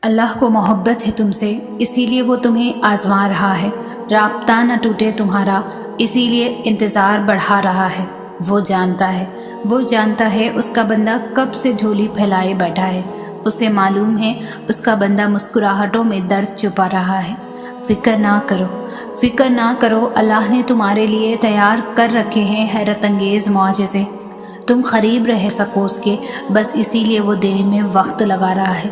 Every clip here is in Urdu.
اللہ کو محبت ہے تم سے، اسی لیے وہ تمہیں آزما رہا ہے۔ رابطہ نہ ٹوٹے تمہارا، اسی لیے انتظار بڑھا رہا ہے۔ وہ جانتا ہے اس کا بندہ کب سے جھولی پھیلائے بیٹھا ہے۔ اسے معلوم ہے اس کا بندہ مسکراہٹوں میں درد چھپا رہا ہے۔ فکر نہ کرو، اللہ نے تمہارے لیے تیار کر رکھے ہیں حیرت انگیز معجزے۔ تم قریب رہ سکو اس کے، بس اسی لیے وہ دینے میں وقت لگا رہا ہے۔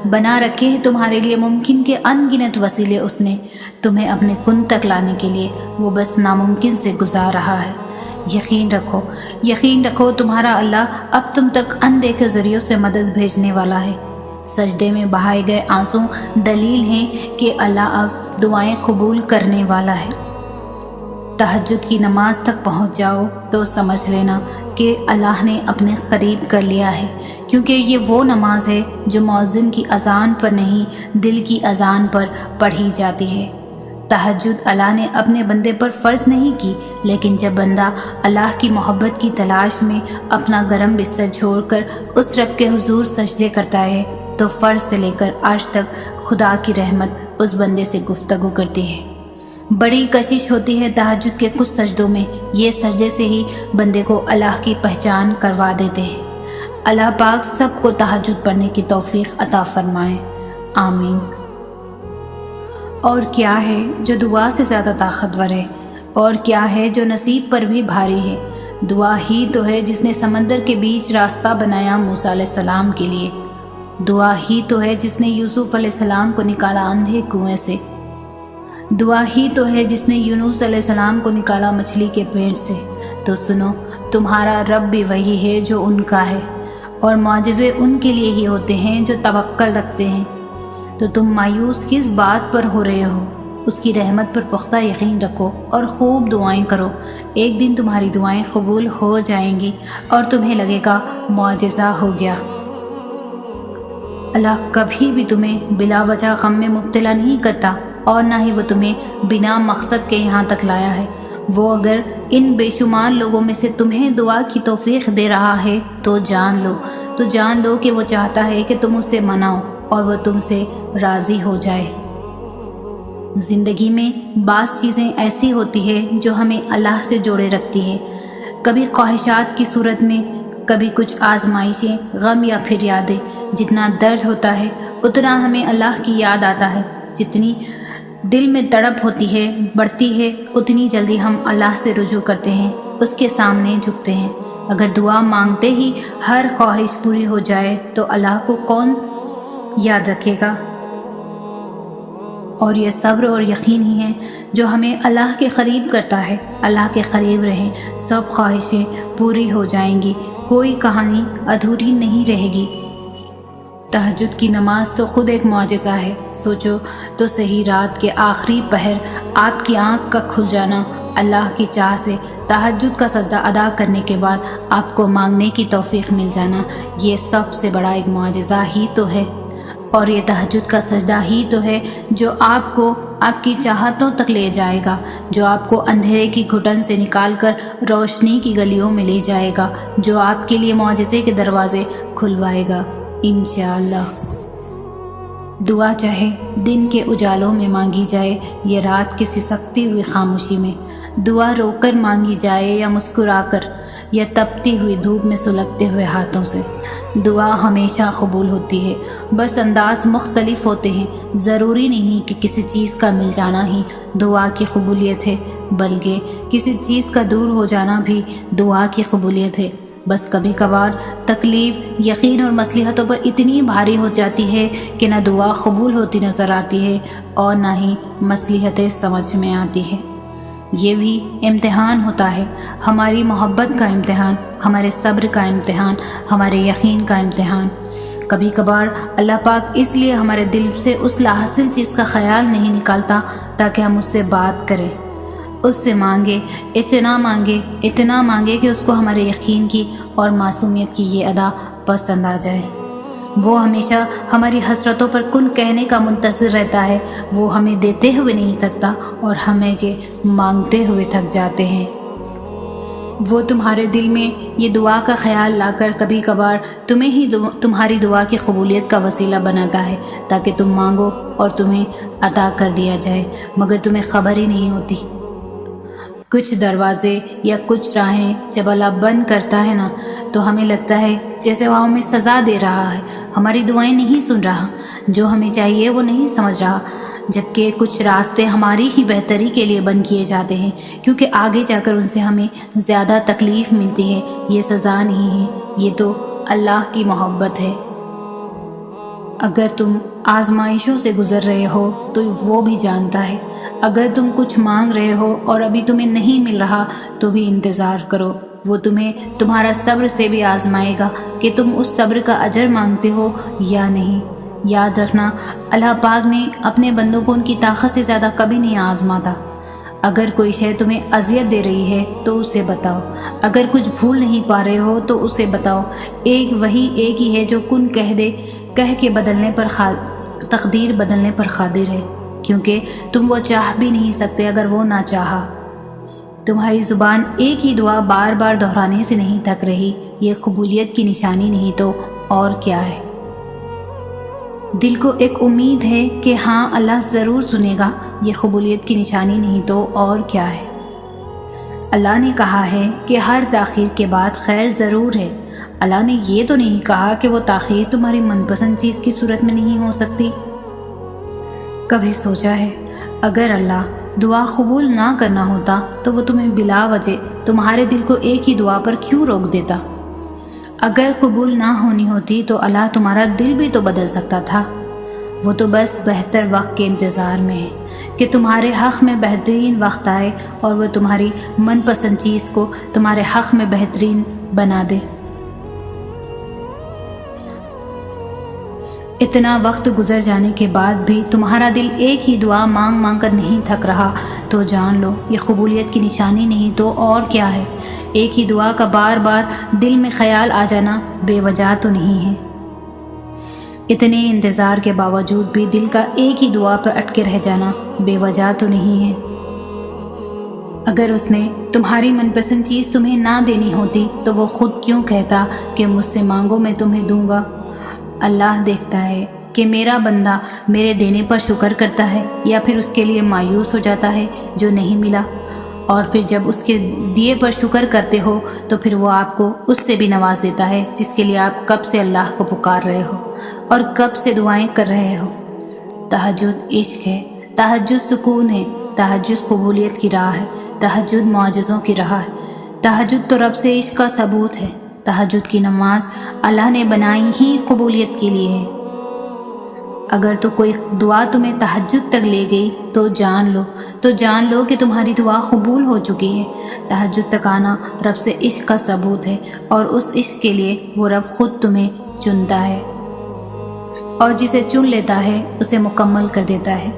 بنا رکھے ہیں تمہارے لیے ممکن کے ان گنت وسیلے اس نے، تمہیں اپنے کن تک لانے کے لیے وہ بس ناممکن سے گزار رہا ہے۔ یقین رکھو تمہارا اللہ اب تم تک اندیکھے ذریعوں سے مدد بھیجنے والا ہے۔ سجدے میں بہائے گئے آنسو دلیل ہیں کہ اللہ اب دعائیں قبول کرنے والا ہے۔ تہجد کی نماز تک پہنچ جاؤ تو سمجھ لینا کہ اللہ نے اپنے قریب کر لیا ہے، کیونکہ یہ وہ نماز ہے جو مؤذن کی اذان پر نہیں، دل کی اذان پر پڑھی جاتی ہے۔ تہجد اللہ نے اپنے بندے پر فرض نہیں کی، لیکن جب بندہ اللہ کی محبت کی تلاش میں اپنا گرم بستر چھوڑ کر اس رب کے حضور سجدے کرتا ہے تو فرض سے لے کر عرش تک خدا کی رحمت اس بندے سے گفتگو کرتی ہے۔ بڑی کشش ہوتی ہے تہجد کے کچھ سجدوں میں، یہ سجدے سے ہی بندے کو اللہ کی پہچان کروا دیتے ہیں۔ اللہ پاک سب کو تہجد پڑھنے کی توفیق عطا فرمائے، آمین۔ اور کیا ہے جو دعا سے زیادہ طاقتور ہے؟ اور کیا ہے جو نصیب پر بھی بھاری ہے؟ دعا ہی تو ہے جس نے سمندر کے بیچ راستہ بنایا موسیٰ علیہ السلام کے لیے۔ دعا ہی تو ہے جس نے یوسف علیہ السلام کو نکالا اندھے کنویں سے۔ دعا ہی تو ہے جس نے یونس علیہ السلام کو نکالا مچھلی کے پیٹ سے۔ تو سنو، تمہارا رب بھی وہی ہے جو ان کا ہے، اور معجزے ان کے لیے ہی ہوتے ہیں جو توکل رکھتے ہیں۔ تو تم مایوس کس بات پر ہو رہے ہو؟ اس کی رحمت پر پختہ یقین رکھو اور خوب دعائیں کرو، ایک دن تمہاری دعائیں قبول ہو جائیں گی اور تمہیں لگے گا معجزہ ہو گیا۔ اللہ کبھی بھی تمہیں بلا وجہ غم میں مبتلا نہیں کرتا، اور نہ ہی وہ تمہیں بنا مقصد کے یہاں تک لایا ہے۔ وہ اگر ان بے شمار لوگوں میں سے تمہیں دعا کی توفیق دے رہا ہے تو جان لو کہ وہ چاہتا ہے کہ تم اسے مناؤ اور وہ تم سے راضی ہو جائے۔ زندگی میں بعض چیزیں ایسی ہوتی ہے جو ہمیں اللہ سے جوڑے رکھتی ہے، کبھی خواہشات کی صورت میں، کبھی کچھ آزمائشیں، غم یا پھر یادیں۔ جتنا درد ہوتا ہے اتنا ہمیں اللہ کی یاد آتا ہے، جتنی دل میں تڑپ ہوتی ہے بڑھتی ہے، اتنی جلدی ہم اللہ سے رجوع کرتے ہیں، اس کے سامنے جھکتے ہیں۔ اگر دعا مانگتے ہی ہر خواہش پوری ہو جائے تو اللہ کو کون یاد رکھے گا؟ اور یہ صبر اور یقین ہی ہے جو ہمیں اللہ کے قریب کرتا ہے۔ اللہ کے قریب رہیں، سب خواہشیں پوری ہو جائیں گی، کوئی کہانی ادھوری نہیں رہے گی۔ تہجد کی نماز تو خود ایک معجزہ ہے۔ سوچو تو صحیح، رات کے آخری پہر آپ کی آنکھ کا کھل جانا، اللہ کی چاہ سے تہجد کا سجدہ ادا کرنے کے بعد آپ کو مانگنے کی توفیق مل جانا، یہ سب سے بڑا ایک معجزہ ہی تو ہے۔ اور یہ تہجد کا سجدہ ہی تو ہے جو آپ کو آپ کی چاہتوں تک لے جائے گا، جو آپ کو اندھیرے کی گھٹن سے نکال کر روشنی کی گلیوں میں لے جائے گا، جو آپ کے لیے معجزے کے دروازے کھلوائے گا انشاءاللہ۔ دعا چاہے دن کے اجالوں میں مانگی جائے یا رات کی سسکتی ہوئی خاموشی میں، دعا رو کر مانگی جائے یا مسکرا کر، یا تپتی ہوئی دھوپ میں سلگتے ہوئے ہاتھوں سے، دعا ہمیشہ قبول ہوتی ہے۔ بس انداز مختلف ہوتے ہیں۔ ضروری نہیں کہ کسی چیز کا مل جانا ہی دعا کی قبولیت ہے، بلکہ کسی چیز کا دور ہو جانا بھی دعا کی قبولیت ہے۔ بس کبھی کبھار تکلیف یقین اور مصلحتوں پر اتنی بھاری ہو جاتی ہے کہ نہ دعا قبول ہوتی نظر آتی ہے اور نہ ہی مصلحتیں سمجھ میں آتی ہے۔ یہ بھی امتحان ہوتا ہے، ہماری محبت کا امتحان، ہمارے صبر کا امتحان، ہمارے یقین کا امتحان۔ کبھی کبھار اللہ پاک اس لیے ہمارے دل سے اس لاحصل چیز کا خیال نہیں نکالتا تاکہ ہم اس سے بات کریں، اس سے مانگے، اتنا مانگے کہ اس کو ہمارے یقین کی اور معصومیت کی یہ ادا پسند آ جائے۔ وہ ہمیشہ ہماری حسرتوں پر کن کہنے کا منتظر رہتا ہے، وہ ہمیں دیتے ہوئے نہیں تھکتا اور ہمیں کہ مانگتے ہوئے تھک جاتے ہیں۔ وہ تمہارے دل میں یہ دعا کا خیال لا کر کبھی کبھار تمہیں ہی تمہاری دعا کی قبولیت کا وسیلہ بناتا ہے تاکہ تم مانگو اور تمہیں عطا کر دیا جائے، مگر تمہیں خبر ہی نہیں ہوتی۔ کچھ دروازے یا کچھ راہیں جب اللہ بند کرتا ہے نا تو ہمیں لگتا ہے جیسے وہ ہمیں سزا دے رہا ہے، ہماری دعائیں نہیں سن رہا، جو ہمیں چاہیے وہ نہیں سمجھ رہا، جبکہ کچھ راستے ہماری ہی بہتری کے لیے بند کیے جاتے ہیں، کیونکہ آگے جا کر ان سے ہمیں زیادہ تکلیف ملتی ہے۔ یہ سزا نہیں ہے، یہ تو اللہ کی محبت ہے۔ اگر تم آزمائشوں سے گزر رہے ہو تو وہ بھی جانتا ہے۔ اگر تم کچھ مانگ رہے ہو اور ابھی تمہیں نہیں مل رہا تو بھی انتظار کرو، وہ تمہیں تمہارا صبر سے بھی آزمائے گا کہ تم اس صبر کا اجر مانگتے ہو یا نہیں۔ یاد رکھنا، اللہ پاک نے اپنے بندوں کو ان کی طاقت سے زیادہ کبھی نہیں آزماتا۔ اگر کوئی شے تمہیں اذیت دے رہی ہے تو اسے بتاؤ، اگر کچھ بھول نہیں پا رہے ہو تو اسے بتاؤ۔ وہی ایک ہی ہے جو کن کہہ کے بدلنے پر تقدیر بدلنے پر قادر ہے، کیونکہ تم وہ چاہ بھی نہیں سکتے اگر وہ نہ چاہا۔ تمہاری زبان ایک ہی دعا بار بار دہرانے سے نہیں تھک رہی، یہ قبولیت کی نشانی نہیں تو اور کیا ہے؟ دل کو ایک امید ہے کہ ہاں اللہ ضرور سنے گا، یہ قبولیت کی نشانی نہیں تو اور کیا ہے؟ اللہ نے کہا ہے کہ ہر تاخیر کے بعد خیر ضرور ہے۔ اللہ نے یہ تو نہیں کہا کہ وہ تاخیر تمہاری من پسند چیز کی صورت میں نہیں ہو سکتی۔ کبھی سوچا ہے اگر اللہ دعا قبول نہ کرنا ہوتا تو وہ تمہیں بلا وجہ تمہارے دل کو ایک ہی دعا پر کیوں روک دیتا؟ اگر قبول نہ ہونی ہوتی تو اللہ تمہارا دل بھی تو بدل سکتا تھا۔ وہ تو بس بہتر وقت کے انتظار میں ہے کہ تمہارے حق میں بہترین وقت آئے اور وہ تمہاری من پسند چیز کو تمہارے حق میں بہترین بنا دے۔ اتنا وقت گزر جانے کے بعد بھی تمہارا دل ایک ہی دعا مانگ مانگ کر نہیں تھک رہا تو جان لو یہ قبولیت کی نشانی نہیں تو اور کیا ہے۔ ایک ہی دعا کا بار بار دل میں خیال آ جانا بے وجہ تو نہیں ہے۔ اتنے انتظار کے باوجود بھی دل کا ایک ہی دعا پر اٹکے رہ جانا بے وجہ تو نہیں ہے۔ اگر اس نے تمہاری من پسند چیز تمہیں نہ دینی ہوتی تو وہ خود کیوں کہتا کہ مجھ سے مانگو میں تمہیں دوں گا؟ اللہ دیکھتا ہے کہ میرا بندہ میرے دینے پر شکر کرتا ہے یا پھر اس کے لیے مایوس ہو جاتا ہے جو نہیں ملا، اور پھر جب اس کے دیے پر شکر کرتے ہو تو پھر وہ آپ کو اس سے بھی نواز دیتا ہے جس کے لیے آپ کب سے اللہ کو پکار رہے ہو اور کب سے دعائیں کر رہے ہو۔ تہجد عشق ہے، تہجد سکون ہے، تہجد قبولیت کی راہ ہے، تہجد معجزوں کی راہ ہے، تہجد تو رب سے عشق کا ثبوت ہے۔ تہجد کی نماز اللہ نے بنائی ہی قبولیت کے لیے ہے۔ اگر تو کوئی دعا تمہیں تہجد تک لے گئی تو جان لو کہ تمہاری دعا قبول ہو چکی ہے۔ تہجد تک آنا رب سے عشق کا ثبوت ہے، اور اس عشق کے لیے وہ رب خود تمہیں چنتا ہے، اور جسے چن لیتا ہے اسے مکمل کر دیتا ہے۔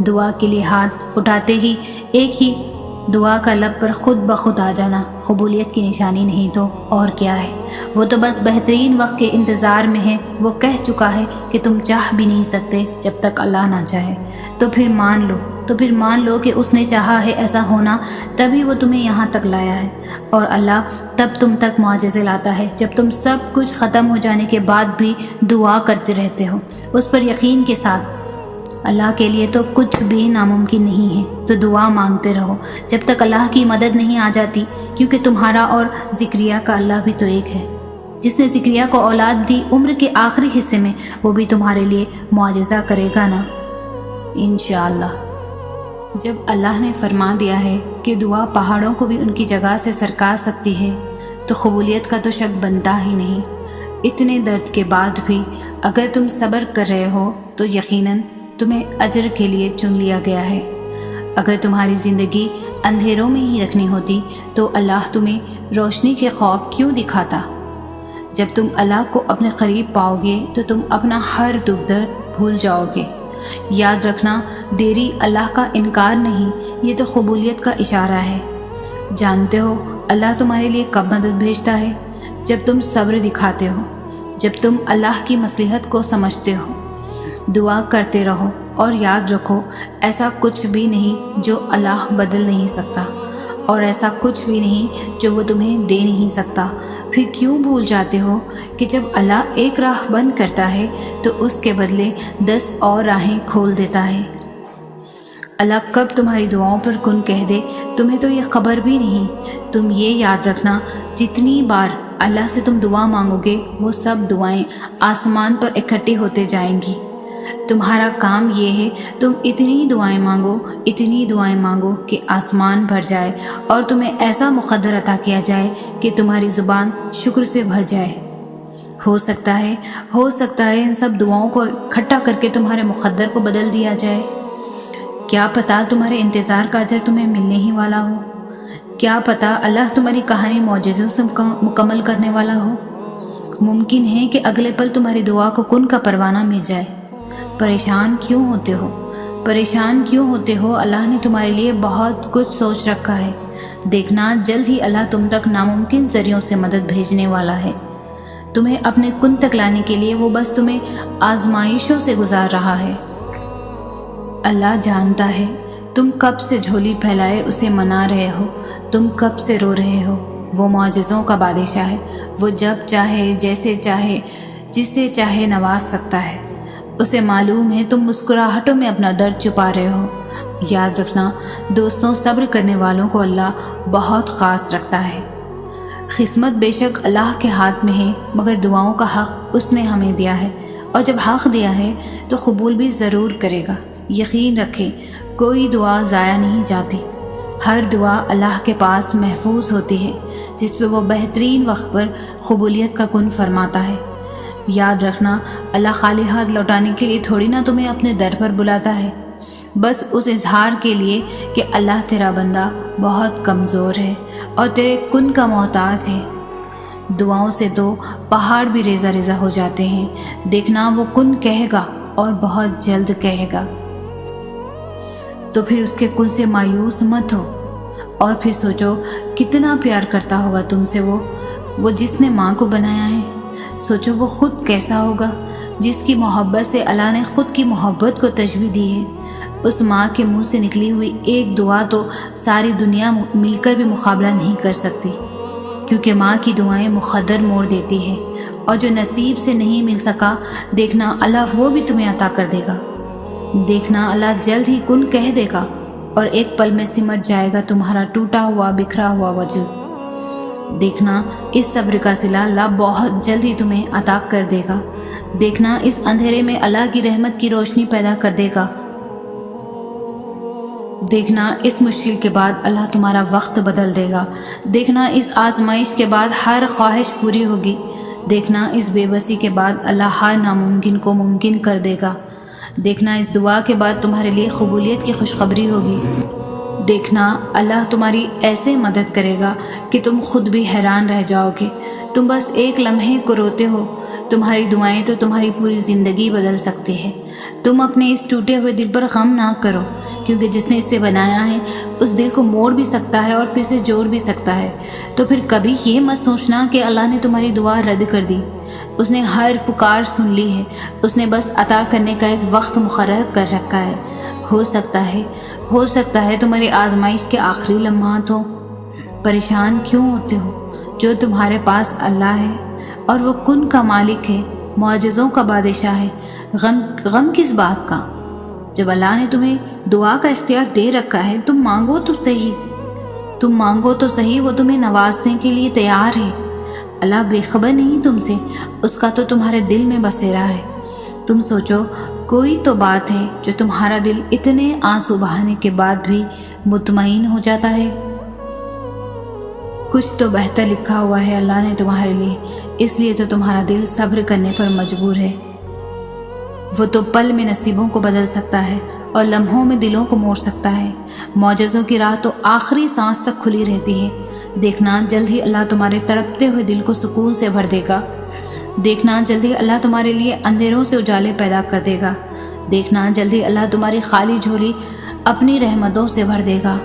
دعا کے لیے ہاتھ اٹھاتے ہی ایک ہی دعا کا لب پر خود بخود آ جانا قبولیت کی نشانی نہیں تو اور کیا ہے۔ وہ تو بس بہترین وقت کے انتظار میں ہے۔ وہ کہہ چکا ہے کہ تم چاہ بھی نہیں سکتے جب تک اللہ نہ چاہے۔ تو پھر مان لو کہ اس نے چاہا ہے ایسا ہونا، تبھی وہ تمہیں یہاں تک لایا ہے، اور اللہ تب تم تک معجزے لاتا ہے جب تم سب کچھ ختم ہو جانے کے بعد بھی دعا کرتے رہتے ہو اس پر یقین کے ساتھ۔ اللہ کے لیے تو کچھ بھی ناممکن نہیں ہے، تو دعا مانگتے رہو جب تک اللہ کی مدد نہیں آ جاتی، کیونکہ تمہارا اور زکریا کا اللہ بھی تو ایک ہے۔ جس نے زکریا کو اولاد دی عمر کے آخری حصے میں، وہ بھی تمہارے لیے معجزہ کرے گا نا، انشاءاللہ۔ جب اللہ نے فرما دیا ہے کہ دعا پہاڑوں کو بھی ان کی جگہ سے سرکا سکتی ہے تو قبولیت کا تو شک بنتا ہی نہیں۔ اتنے درد کے بعد بھی اگر تم صبر کر رہے ہو تو یقیناً تمہیں اجر کے لیے چن لیا گیا ہے۔ اگر تمہاری زندگی اندھیروں میں ہی رکھنی ہوتی تو اللہ تمہیں روشنی کے خواب کیوں دکھاتا؟ جب تم اللہ کو اپنے قریب پاؤ گے تو تم اپنا ہر دکھ درد بھول جاؤ گے۔ یاد رکھنا، دیری اللہ کا انکار نہیں، یہ تو قبولیت کا اشارہ ہے۔ جانتے ہو اللہ تمہارے لیے کب مدد بھیجتا ہے؟ جب تم صبر دکھاتے ہو، جب تم اللہ کی مصلحت کو سمجھتے ہو۔ دعا کرتے رہو اور یاد رکھو ایسا کچھ بھی نہیں جو اللہ بدل نہیں سکتا۔ اور ایسا کچھ بھی نہیں جو وہ تمہیں دے نہیں سکتا۔ پھر کیوں بھول جاتے ہو کہ جب اللہ ایک راہ بند کرتا ہے تو اس کے بدلے 10 اور راہیں کھول دیتا ہے۔ اللہ کب تمہاری دعاؤں پر کن کہہ دے تمہیں تو یہ خبر بھی نہیں۔ تم یہ یاد رکھنا، جتنی بار اللہ سے تم دعا مانگو گے وہ سب دعائیں آسمان پر اکٹھی ہوتے جائیں گی۔ تمہارا کام یہ ہے تم اتنی دعائیں مانگو کہ آسمان بھر جائے اور تمہیں ایسا مقدر عطا کیا جائے کہ تمہاری زبان شکر سے بھر جائے۔ ہو سکتا ہے ان سب دعاؤں کو اکٹھا کر کے تمہارے مقدر کو بدل دیا جائے۔ کیا پتہ تمہارے انتظار کا اجر تمہیں ملنے ہی والا ہو۔ کیا پتہ اللہ تمہاری کہانی معجزوں سے مکمل کرنے والا ہو۔ ممکن ہے کہ اگلے پل تمہاری دعا کو کن کا پروانہ مل جائے۔ پریشان کیوں ہوتے ہو؟ اللہ نے تمہارے لیے بہت کچھ سوچ رکھا ہے۔ دیکھنا جلد ہی اللہ تم تک ناممکن ذریعوں سے مدد بھیجنے والا ہے۔ تمہیں اپنے کن تک لانے کے لیے وہ بس تمہیں آزمائشوں سے گزار رہا ہے۔ اللہ جانتا ہے تم کب سے جھولی پھیلائے اسے منا رہے ہو، تم کب سے رو رہے ہو۔ وہ معجزوں کا بادشاہ ہے، وہ جب چاہے جیسے چاہے جسے چاہے نواز سکتا ہے۔ اسے معلوم ہے تم مسکراہٹوں میں اپنا درد چھپا رہے ہو۔ یاد رکھنا دوستوں، صبر کرنے والوں کو اللہ بہت خاص رکھتا ہے۔ قسمت بے شک اللہ کے ہاتھ میں ہے، مگر دعاؤں کا حق اس نے ہمیں دیا ہے، اور جب حق دیا ہے تو قبول بھی ضرور کرے گا۔ یقین رکھیں کوئی دعا ضائع نہیں جاتی، ہر دعا اللہ کے پاس محفوظ ہوتی ہے، جس پہ وہ بہترین وقت پر قبولیت کا کن فرماتا ہے۔ یاد رکھنا اللہ خالی ہاتھ لوٹانے کے لیے تھوڑی نہ تمہیں اپنے در پر بلاتا ہے، بس اس اظہار کے لیے کہ اللہ تیرا بندہ بہت کمزور ہے اور تیرے کن کا محتاج ہے۔ دعاؤں سے تو پہاڑ بھی ریزہ ریزہ ہو جاتے ہیں۔ دیکھنا وہ کن کہے گا اور بہت جلد کہے گا۔ تو پھر اس کے کن سے مایوس مت ہو، اور پھر سوچو کتنا پیار کرتا ہوگا تم سے وہ جس نے ماں کو بنایا ہے۔ سوچو وہ خود کیسا ہوگا جس کی محبت سے اللہ نے خود کی محبت کو تشبیہ دی ہے۔ اس ماں کے منہ سے نکلی ہوئی ایک دعا تو ساری دنیا مل کر بھی مقابلہ نہیں کر سکتی، کیونکہ ماں کی دعائیں مقدر موڑ دیتی ہے، اور جو نصیب سے نہیں مل سکا دیکھنا اللہ وہ بھی تمہیں عطا کر دے گا۔ دیکھنا اللہ جلد ہی کن کہہ دے گا اور ایک پل میں سمٹ جائے گا تمہارا ٹوٹا ہوا بکھرا ہوا وجود۔ دیکھنا اس صبر کا صلہ اللہ بہت جلد ہی تمہیں عطا کر دے گا۔ دیکھنا اس اندھیرے میں اللہ کی رحمت کی روشنی پیدا کر دے گا۔ دیکھنا اس مشکل کے بعد اللہ تمہارا وقت بدل دے گا۔ دیکھنا اس آزمائش کے بعد ہر خواہش پوری ہوگی۔ دیکھنا اس بے بسی کے بعد اللہ ہر ناممکن کو ممکن کر دے گا۔ دیکھنا اس دعا کے بعد تمہارے لیے قبولیت کی خوشخبری ہوگی۔ دیکھنا اللہ تمہاری ایسے مدد کرے گا کہ تم خود بھی حیران رہ جاؤ گے۔ تم بس ایک لمحے کو روتے ہو، تمہاری دعائیں تو تمہاری پوری زندگی بدل سکتی ہے۔ تم اپنے اس ٹوٹے ہوئے دل پر غم نہ کرو، کیونکہ جس نے اسے بنایا ہے اس دل کو موڑ بھی سکتا ہے اور پھر سے جوڑ بھی سکتا ہے۔ تو پھر کبھی یہ مت سوچنا کہ اللہ نے تمہاری دعا رد کر دی۔ اس نے ہر پکار سن لی ہے، اس نے بس عطا کرنے کا ایک وقت مقرر کر رکھا ہے۔ ہو سکتا ہے تمہاری آزمائش کے آخری لمحات ہوں۔ پریشان کیوں ہوتے ہو؟ جو تمہارے پاس اللہ ہے اور وہ کن کا مالک ہے، معجزوں کا بادشاہ ہے، غم کس بات کا؟ جب اللہ نے تمہیں دعا کا اختیار دے رکھا ہے، تم مانگو تو صحیح، وہ تمہیں نوازنے کے لیے تیار ہے۔ اللہ بے خبر نہیں تم سے، اس کا تو تمہارے دل میں بسیرا ہے۔ تم سوچو کوئی تو بات ہے جو تمہارا دل اتنے آنسو بہانے کے بعد بھی مطمئن ہو جاتا ہے۔ کچھ تو بہتر لکھا ہوا ہے اللہ نے تمہارے لیے، اس لیے تو تمہارا دل صبر کرنے پر مجبور ہے۔ وہ تو پل میں نصیبوں کو بدل سکتا ہے اور لمحوں میں دلوں کو موڑ سکتا ہے۔ معجزوں کی راہ تو آخری سانس تک کھلی رہتی ہے۔ دیکھنا جلد ہی اللہ تمہارے تڑپتے ہوئے دل کو سکون سے بھر دے گا۔ دیکھنا جلدی اللہ تمہارے لیے اندھیروں سے اجالے پیدا کر دے گا۔ دیکھنا جلدی اللہ تمہاری خالی جھولی اپنی رحمتوں سے بھر دے گا۔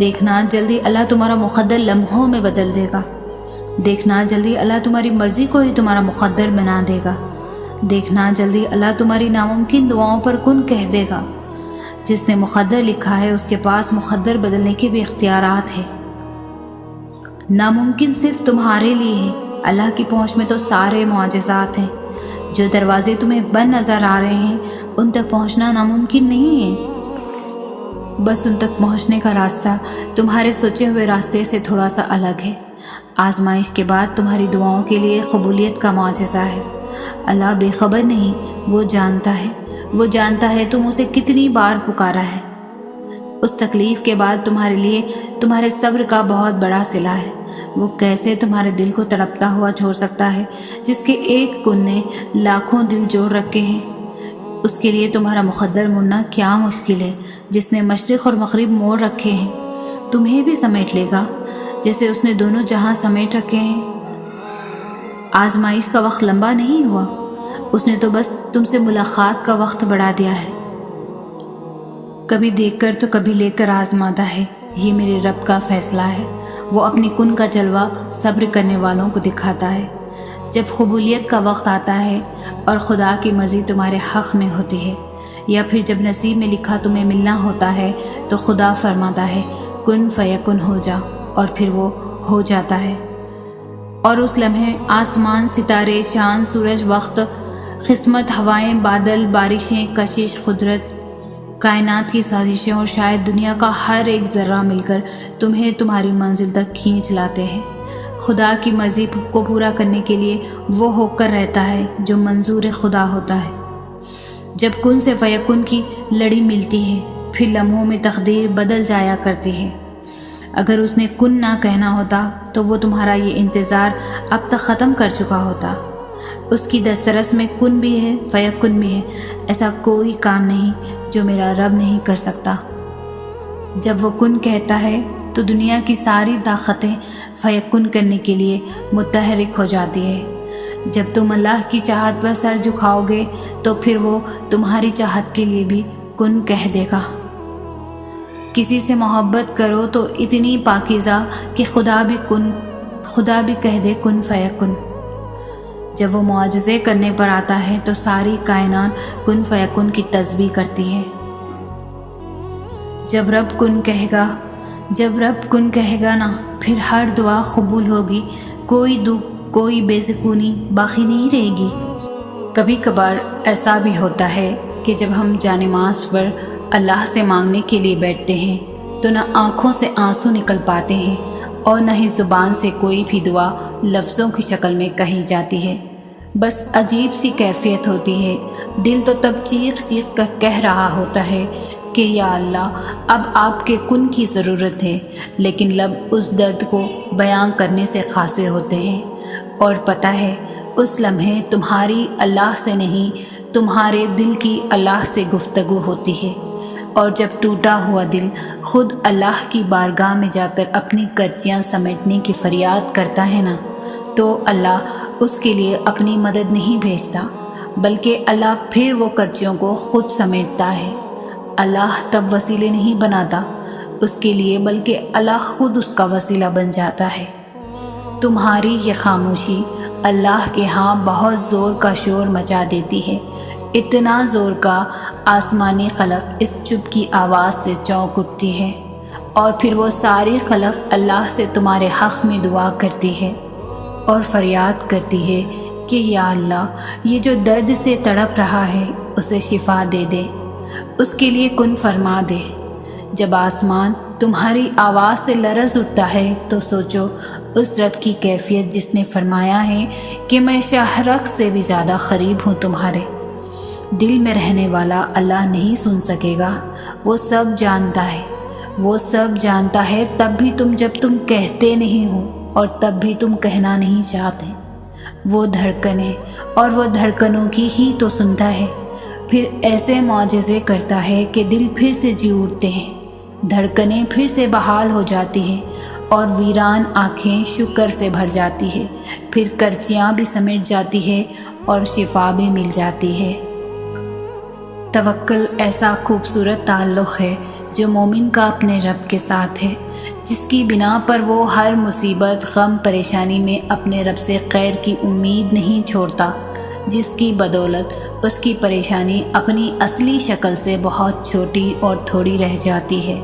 دیکھنا جلدی اللہ تمہارا مقدر لمحوں میں بدل دے گا۔ دیکھنا جلدی اللہ تمہاری مرضی کو ہی تمہارا مقدر بنا دے گا۔ دیکھنا جلدی اللہ تمہاری ناممکن دعاؤں پر کن کہہ دے گا۔ جس نے مقدر لکھا ہے اس کے پاس مقدر بدلنے کے بھی اختیارات ہیں۔ ناممکن صرف تمہارے لیے ہے۔ اللہ کی پہنچ میں تو سارے معجزات ہیں۔ جو دروازے تمہیں بند نظر آ رہے ہیں ان تک پہنچنا ناممکن نہیں ہے، بس ان تک پہنچنے کا راستہ تمہارے سوچے ہوئے راستے سے تھوڑا سا الگ ہے۔ آزمائش کے بعد تمہاری دعاؤں کے لیے قبولیت کا معجزہ ہے۔ اللہ بے خبر نہیں، وہ جانتا ہے تم اسے کتنی بار پکارا ہے۔ اس تکلیف کے بعد تمہارے لیے تمہارے صبر کا بہت بڑا صلہ ہے۔ وہ کیسے تمہارے دل کو تڑپتا ہوا چھوڑ سکتا ہے جس کے ایک کن نے لاکھوں دل جوڑ رکھے ہیں؟ اس کے لیے تمہارا مقدر مڑنا کیا مشکل ہے، جس نے مشرق اور مغرب موڑ رکھے ہیں۔ تمہیں بھی سمیٹ لے گا جیسے اس نے دونوں جہاں سمیٹ رکھے ہیں۔ آزمائش کا وقت لمبا نہیں ہوا، اس نے تو بس تم سے ملاقات کا وقت بڑھا دیا ہے۔ کبھی دیکھ کر تو کبھی لے کر آزماتا ہے، یہ میرے رب کا فیصلہ ہے۔ وہ اپنی کن کا جلوہ صبر کرنے والوں کو دکھاتا ہے۔ جب قبولیت کا وقت آتا ہے اور خدا کی مرضی تمہارے حق میں ہوتی ہے، یا پھر جب نصیب میں لکھا تمہیں ملنا ہوتا ہے، تو خدا فرماتا ہے کن فیکن ہو جا، اور پھر وہ ہو جاتا ہے۔ اور اس لمحے آسمان، ستارے، چاند، سورج، وقت، قسمت، ہوائیں، بادل، بارشیں، کشش، قدرت، کائنات کی سازشیں اور شاید دنیا کا ہر ایک ذرہ مل کر تمہیں تمہاری منزل تک کھینچ لاتے ہیں۔ خدا کی مرضی کو پورا کرنے کے لیے وہ ہو کر رہتا ہے جو منظور خدا ہوتا ہے۔ جب کن سے فیکن کی لڑی ملتی ہے، پھر لمحوں میں تقدیر بدل جایا کرتی ہے۔ اگر اس نے کن نہ کہنا ہوتا تو وہ تمہارا یہ انتظار اب تک ختم کر چکا ہوتا۔ اس کی دسترس میں کن بھی ہے، فیکن بھی ہے۔ ایسا کوئی کام نہیں جو میرا رب نہیں کر سکتا۔ جب وہ کن کہتا ہے تو دنیا کی ساری طاقتیں فیکن کرنے کے لیے متحرک ہو جاتی ہے۔ جب تم اللہ کی چاہت پر سر جھکاؤ گے تو پھر وہ تمہاری چاہت کے لیے بھی کن کہہ دے گا۔ کسی سے محبت کرو تو اتنی پاکیزہ کہ خدا بھی کہہ دے کن فیکن۔ جب وہ معجزے کرنے پر آتا ہے تو ساری کائنات کن فیکن کی تسبیح کرتی ہے۔ جب رب کن کہے گا نا، پھر ہر دعا قبول ہوگی، کوئی دکھ، کوئی بے سکونی باقی نہیں رہے گی۔ کبھی کبھار ایسا بھی ہوتا ہے کہ جب ہم جانماز پر اللہ سے مانگنے کے لیے بیٹھتے ہیں تو نہ آنکھوں سے آنسو نکل پاتے ہیں اور نہ ہی زبان سے کوئی بھی دعا لفظوں کی شکل میں کہی جاتی ہے۔ بس عجیب سی کیفیت ہوتی ہے۔ دل تو تب چیخ چیخ کر کہہ رہا ہوتا ہے کہ یا اللہ، اب آپ کے کن کی ضرورت ہے، لیکن لب اس درد کو بیان کرنے سے قاصر ہوتے ہیں۔ اور پتہ ہے اس لمحے تمہاری اللہ سے نہیں، تمہارے دل کی اللہ سے گفتگو ہوتی ہے۔ اور جب ٹوٹا ہوا دل خود اللہ کی بارگاہ میں جا کر اپنی کرچیاں سمیٹنے کی فریاد کرتا ہے نا، تو اللہ اس کے لیے اپنی مدد نہیں بھیجتا، بلکہ اللہ پھر وہ کرچیوں کو خود سمیٹتا ہے۔ اللہ تب وسیلے نہیں بناتا اس کے لیے، بلکہ اللہ خود اس کا وسیلہ بن جاتا ہے۔ تمہاری یہ خاموشی اللہ کے ہاں بہت زور کا شور مچا دیتی ہے، اتنا زور کا آسمانی خلق اس چپ کی آواز سے چونک اٹھتی ہے، اور پھر وہ ساری خلق اللہ سے تمہارے حق میں دعا کرتی ہے اور فریاد کرتی ہے کہ یا اللہ، یہ جو درد سے تڑپ رہا ہے اسے شفا دے دے، اس کے لیے کن فرما دے۔ جب آسمان تمہاری آواز سے لرز اٹھتا ہے تو سوچو اس رب کی کیفیت جس نے فرمایا ہے کہ میں شہرک سے بھی زیادہ قریب ہوں تمہارے۔ دل میں رہنے والا اللہ نہیں سن سکے گا، وہ سب جانتا ہے، تب بھی جب تم کہتے نہیں ہو اور تب بھی تم کہنا نہیں چاہتے، وہ دھڑکنے اور وہ دھڑکنوں کی ہی تو سنتا ہے، پھر ایسے معجزے کرتا ہے کہ دل پھر سے جی اٹھتے ہیں، دھڑکنیں پھر سے بحال ہو جاتی ہیں اور ویران آنکھیں شکر سے بھر جاتی ہے، پھر کرچیاں بھی سمیٹ جاتی ہے اور شفا بھی مل جاتی ہے۔ توکل ایسا خوبصورت تعلق ہے جو مومن کا اپنے رب کے ساتھ ہے، جس کی بنا پر وہ ہر مصیبت، غم، پریشانی میں اپنے رب سے خیر کی امید نہیں چھوڑتا، جس کی بدولت اس کی پریشانی اپنی اصلی شکل سے بہت چھوٹی اور تھوڑی رہ جاتی ہے۔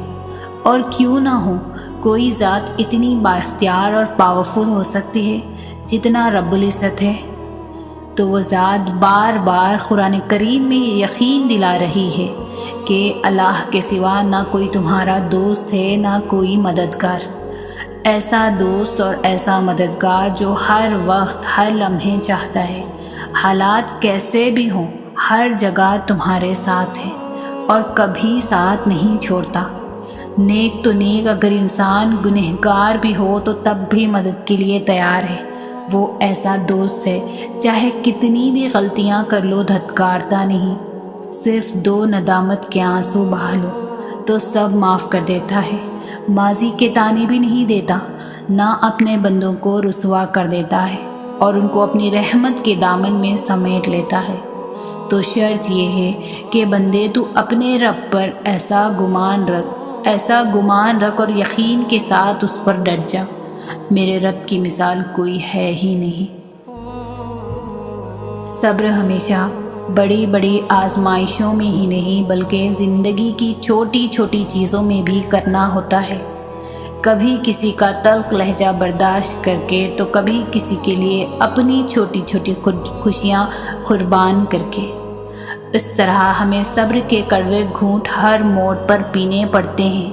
اور کیوں نہ ہو، کوئی ذات اتنی بااختیار اور پاورفل ہو سکتی ہے جتنا رب العزت ہے؟ تو وہ ذات بار بار قرآن کریم میں یہ یقین دلا رہی ہے کہ اللہ کے سوا نہ کوئی تمہارا دوست ہے نہ کوئی مددگار، ایسا دوست اور ایسا مددگار جو ہر وقت ہر لمحے چاہتا ہے حالات کیسے بھی ہوں ہر جگہ تمہارے ساتھ ہے اور کبھی ساتھ نہیں چھوڑتا۔ نیک تو نیک، اگر انسان گنہگار بھی ہو تو تب بھی مدد کے لیے تیار ہے۔ وہ ایسا دوست ہے چاہے کتنی بھی غلطیاں کر لو دھتکارتا نہیں، صرف 2 ندامت کے آنسو بہا لو تو سب معاف کر دیتا ہے، ماضی کے تانے بھی نہیں دیتا، نہ اپنے بندوں کو رسوا کر دیتا ہے اور ان کو اپنی رحمت کے دامن میں سمیٹ لیتا ہے۔ تو شرط یہ ہے کہ بندے تو اپنے رب پر ایسا گمان رکھ اور یقین کے ساتھ اس پر ڈٹ جا، میرے رب کی مثال کوئی ہے ہی نہیں۔ صبر ہمیشہ بڑی بڑی آزمائشوں میں ہی نہیں بلکہ زندگی کی چھوٹی چھوٹی چیزوں میں بھی کرنا ہوتا ہے، کبھی کسی کا تلخ لہجہ برداشت کر کے تو کبھی کسی کے لیے اپنی چھوٹی چھوٹی خوشیاں قربان کر کے۔ اس طرح ہمیں صبر کے کڑوے گھونٹ ہر موڑ پر پینے پڑتے ہیں۔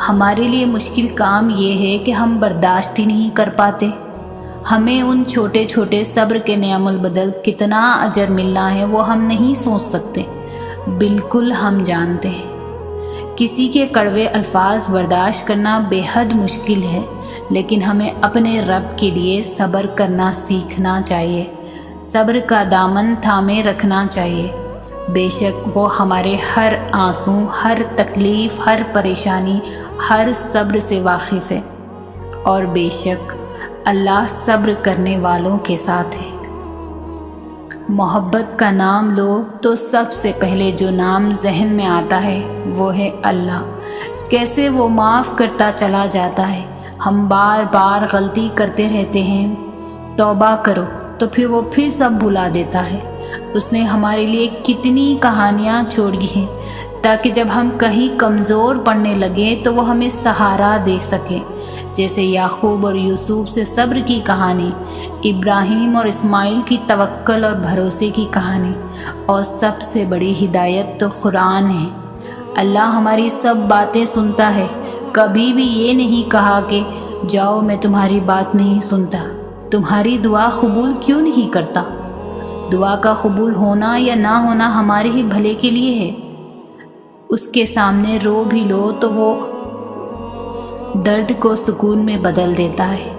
ہمارے لیے مشکل کام یہ ہے کہ ہم برداشت ہی نہیں کر پاتے۔ ہمیں ان چھوٹے چھوٹے صبر کے نعم البدل کتنا اجر ملنا ہے وہ ہم نہیں سوچ سکتے، بالکل ہم جانتے ہیں۔ کسی کے کڑوے الفاظ برداشت کرنا بے حد مشکل ہے، لیکن ہمیں اپنے رب کے لیے صبر کرنا سیکھنا چاہیے، صبر کا دامن تھامے رکھنا چاہیے۔ بے شک وہ ہمارے ہر آنسو، ہر تکلیف، ہر پریشانی، ہر صبر سے واقف ہے، اور بے شک اللہ صبر کرنے والوں کے ساتھ ہے۔ محبت کا نام لو تو سب سے پہلے جو نام ذہن میں آتا ہے وہ ہے اللہ۔ کیسے وہ معاف کرتا چلا جاتا ہے۔ ہم بار بار غلطی کرتے رہتے ہیں، توبہ کرو تو پھر وہ پھر سب بھلا دیتا ہے۔ اس نے ہمارے لیے کتنی کہانیاں چھوڑی ہیں تاکہ جب ہم کہیں کمزور پڑنے لگے تو وہ ہمیں سہارا دے سکے، جیسے یعقوب اور یوسف سے صبر کی کہانی، ابراہیم اور اسماعیل کی توکل اور بھروسے کی کہانی، اور سب سے بڑی ہدایت تو قرآن ہے۔ اللہ ہماری سب باتیں سنتا ہے، کبھی بھی یہ نہیں کہا کہ جاؤ میں تمہاری بات نہیں سنتا۔ تمہاری دعا قبول کیوں نہیں کرتا؟ دعا کا قبول ہونا یا نہ ہونا ہمارے ہی بھلے کے لیے ہے۔ اس کے سامنے رو بھی لو تو وہ درد کو سکون میں بدل دیتا ہے۔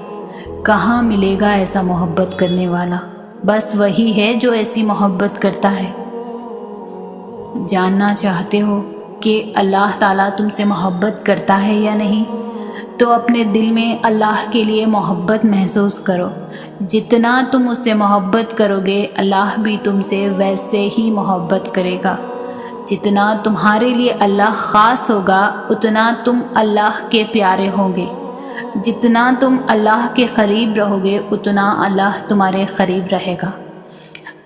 کہاں ملے گا ایسا محبت کرنے والا؟ بس وہی ہے جو ایسی محبت کرتا ہے۔ جاننا چاہتے ہو کہ اللہ تعالیٰ تم سے محبت کرتا ہے یا نہیں؟ تو اپنے دل میں اللہ کے لیے محبت محسوس کرو۔ جتنا تم اس سے محبت کرو گے اللہ بھی تم سے ویسے ہی محبت کرے گا۔ جتنا تمہارے لیے اللہ خاص ہوگا اتنا تم اللہ کے پیارے ہوں گے۔ جتنا تم اللہ کے قریب رہو گے اتنا اللہ تمہارے قریب رہے گا۔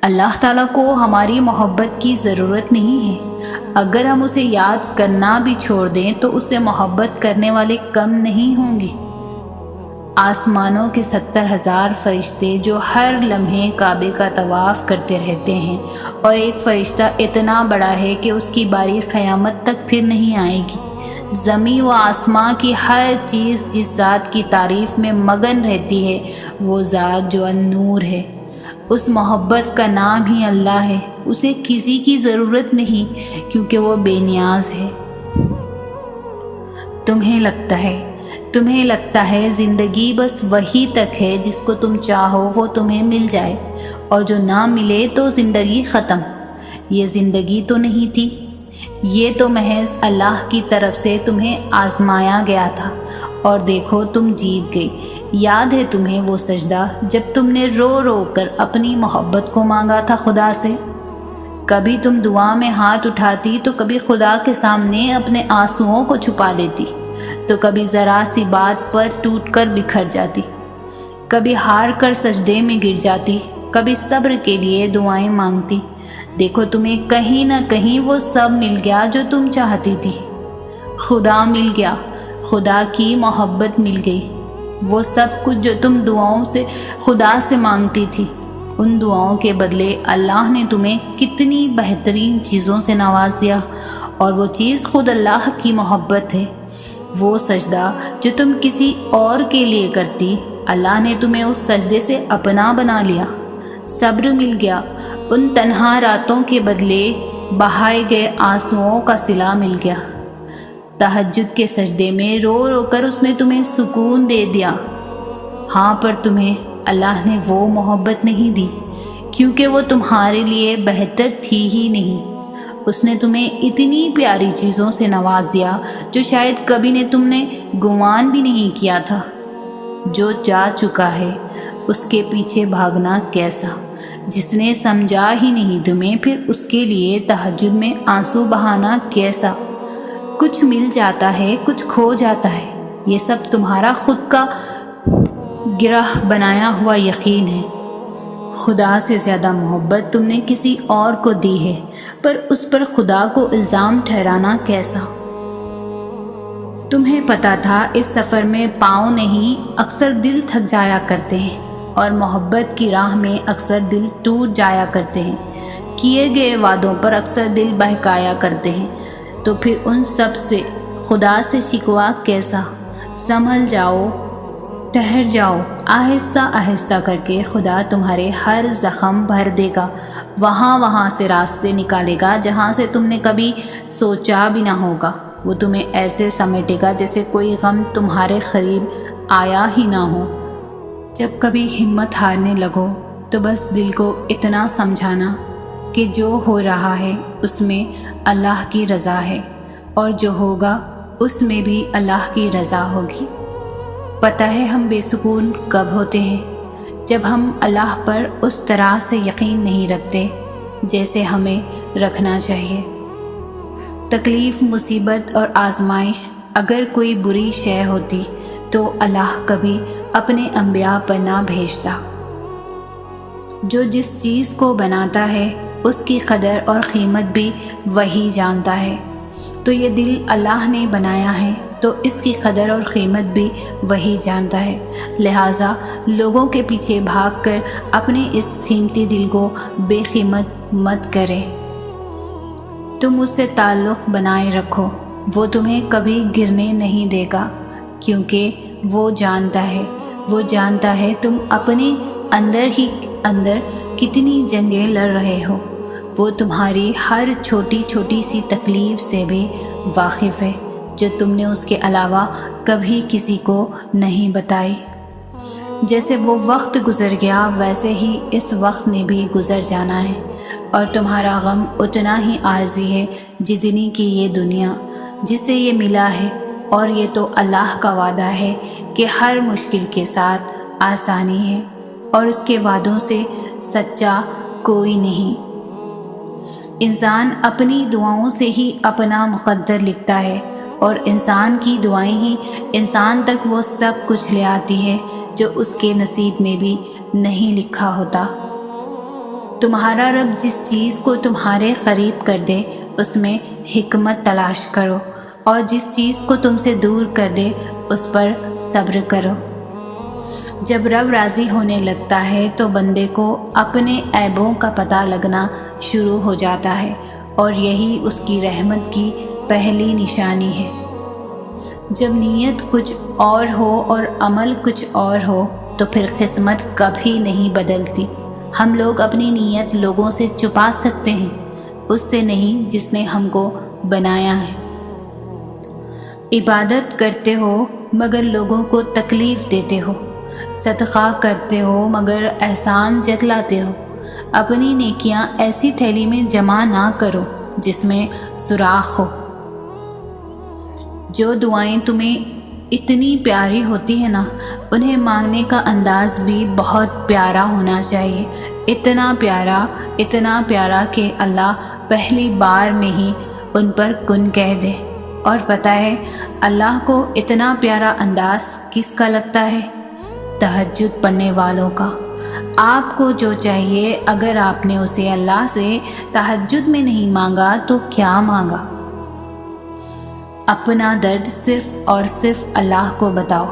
اللہ تعالیٰ کو ہماری محبت کی ضرورت نہیں ہے۔ اگر ہم اسے یاد کرنا بھی چھوڑ دیں تو اس سے محبت کرنے والے کم نہیں ہوں گے۔ آسمانوں کے 70,000 فرشتے جو ہر لمحے کعبے کا طواف کرتے رہتے ہیں، اور ایک فرشتہ اتنا بڑا ہے کہ اس کی باری قیامت تک پھر نہیں آئے گی۔ زمین و آسمان کی ہر چیز جس ذات کی تعریف میں مگن رہتی ہے وہ ذات جو النور ہے، اس محبت کا نام ہی اللہ ہے۔ اسے کسی کی ضرورت نہیں کیونکہ وہ بے نیاز ہے۔ تمہیں لگتا ہے زندگی بس وہی تک ہے جس کو تم چاہو وہ تمہیں مل جائے، اور جو نہ ملے تو زندگی ختم۔ یہ زندگی تو نہیں تھی، یہ تو محض اللہ کی طرف سے تمہیں آزمایا گیا تھا، اور دیکھو تم جیت گئی۔ یاد ہے تمہیں وہ سجدہ جب تم نے رو رو کر اپنی محبت کو مانگا تھا خدا سے؟ کبھی تم دعا میں ہاتھ اٹھاتی تو کبھی خدا کے سامنے اپنے آنسوؤں کو چھپا لیتی، تو کبھی ذرا سی بات پر ٹوٹ کر بکھر جاتی، کبھی ہار کر سجدے میں گر جاتی، کبھی صبر کے لیے دعائیں مانگتی۔ دیکھو تمہیں کہیں نہ کہیں وہ سب مل گیا جو تم چاہتی تھی۔ خدا مل گیا، خدا کی محبت مل گئی۔ وہ سب کچھ جو تم دعاؤں سے خدا سے مانگتی تھی، ان دعاؤں کے بدلے اللہ نے تمہیں کتنی بہترین چیزوں سے نواز دیا، اور وہ چیز خود اللہ کی محبت ہے۔ وہ سجدہ جو تم کسی اور کے لیے کرتی، اللہ نے تمہیں اس سجدے سے اپنا بنا لیا۔ صبر مل گیا، ان تنہا راتوں کے بدلے بہائے گئے آنسوؤں کا صلہ مل گیا۔ تہجد کے سجدے میں رو رو کر اس نے تمہیں سکون دے دیا۔ ہاں، پر تمہیں اللہ نے وہ محبت نہیں دی، کیونکہ وہ تمہارے لیے بہتر تھی ہی نہیں۔ اس نے تمہیں اتنی پیاری چیزوں سے نواز دیا جو شاید کبھی نے تم نے گمان بھی نہیں کیا تھا۔ جو جا چکا ہے اس کے پیچھے بھاگنا کیسا؟ جس نے سمجھا ہی نہیں تمہیں، پھر اس کے لیے تہجد میں آنسو بہانا کیسا؟ کچھ مل جاتا ہے، کچھ کھو جاتا ہے، یہ سب تمہارا خود کا گرہ بنایا ہوا یقین ہے۔ خدا سے زیادہ محبت تم نے کسی اور کو دی ہے، پر اس پر خدا کو الزام ٹھہرانا کیسا؟ تمہیں پتہ تھا اس سفر میں پاؤں نہیں، اکثر دل تھک جایا کرتے ہیں، اور محبت کی راہ میں اکثر دل ٹوٹ جایا کرتے ہیں، کیے گئے وعدوں پر اکثر دل بہکایا کرتے ہیں، تو پھر ان سب سے خدا سے شکوہ کیسا؟ سنبھل جاؤ، ٹھہر جاؤ، آہستہ آہستہ کر کے خدا تمہارے ہر زخم بھر دے گا، وہاں سے راستے نکالے گا جہاں سے تم نے کبھی سوچا بھی نہ ہوگا۔ وہ تمہیں ایسے سمیٹے گا جیسے کوئی غم تمہارے قریب آیا ہی نہ ہو۔ جب کبھی ہمت ہارنے لگو تو بس دل کو اتنا سمجھانا کہ جو ہو رہا ہے اس میں اللہ کی رضا ہے، اور جو ہوگا اس میں بھی اللہ کی رضا ہوگی۔ پتہ ہے ہم بے سکون کب ہوتے ہیں؟ جب ہم اللہ پر اس طرح سے یقین نہیں رکھتے جیسے ہمیں رکھنا چاہیے۔ تکلیف، مصیبت اور آزمائش اگر کوئی بری شے ہوتی تو اللہ کبھی اپنے انبیاء پر نہ بھیجتا۔ جو جس چیز کو بناتا ہے اس کی قدر اور قیمت بھی وہی جانتا ہے۔ تو یہ دل اللہ نے بنایا ہے تو اس کی قدر اور قیمت بھی وہی جانتا ہے، لہٰذا لوگوں کے پیچھے بھاگ کر اپنے اس قیمتی دل کو بے قیمت مت کرے۔ تم اس سے تعلق بنائے رکھو، وہ تمہیں کبھی گرنے نہیں دے گا، کیونکہ وہ جانتا ہے تم اپنے اندر ہی اندر کتنی جنگیں لڑ رہے ہو۔ وہ تمہاری ہر چھوٹی چھوٹی سی تکلیف سے بھی واقف ہے، جو تم نے اس کے علاوہ کبھی کسی کو نہیں بتائی۔ جیسے وہ وقت گزر گیا ویسے ہی اس وقت نے بھی گزر جانا ہے، اور تمہارا غم اتنا ہی عارضی ہے جتنی کہ یہ دنیا جسے یہ ملا ہے، اور یہ تو اللہ کا وعدہ ہے کہ ہر مشکل کے ساتھ آسانی ہے، اور اس کے وعدوں سے سچا کوئی نہیں۔ انسان اپنی دعاؤں سے ہی اپنا مقدر لکھتا ہے، اور انسان کی دعائیں ہی انسان تک وہ سب کچھ لے آتی ہے جو اس کے نصیب میں بھی نہیں لکھا ہوتا۔ تمہارا رب جس چیز کو تمہارے قریب کر دے اس میں حکمت تلاش کرو، اور جس چیز کو تم سے دور کر دے اس پر صبر کرو۔ جب رب راضی ہونے لگتا ہے تو بندے کو اپنے عیبوں کا پتہ لگنا شروع ہو جاتا ہے، اور یہی اس کی رحمت کی پہلی نشانی ہے۔ جب نیت کچھ اور ہو اور عمل کچھ اور ہو تو پھر قسمت کبھی نہیں بدلتی۔ ہم لوگ اپنی نیت لوگوں سے چھپا سکتے ہیں، اس سے نہیں جس نے ہم کو بنایا ہے۔ عبادت کرتے ہو مگر لوگوں کو تکلیف دیتے ہو، صدقہ کرتے ہو مگر احسان جتلاتے ہو۔ اپنی نیکیاں ایسی تھیلی میں جمع نہ کرو جس میں سوراخ ہو۔ جو دعائیں تمہیں اتنی پیاری ہوتی ہیں نا، انہیں مانگنے کا انداز بھی بہت پیارا ہونا چاہیے، اتنا پیارا کہ اللہ پہلی بار میں ہی ان پر کن کہہ دے۔ اور پتہ ہے اللہ کو اتنا پیارا انداز کس کا لگتا ہے؟ تہجد پڑھنے والوں کا۔ آپ کو جو چاہیے، اگر آپ نے اسے اللہ سے تہجد میں نہیں مانگا تو کیا مانگا؟ اپنا درد صرف اور صرف اللہ کو بتاؤ۔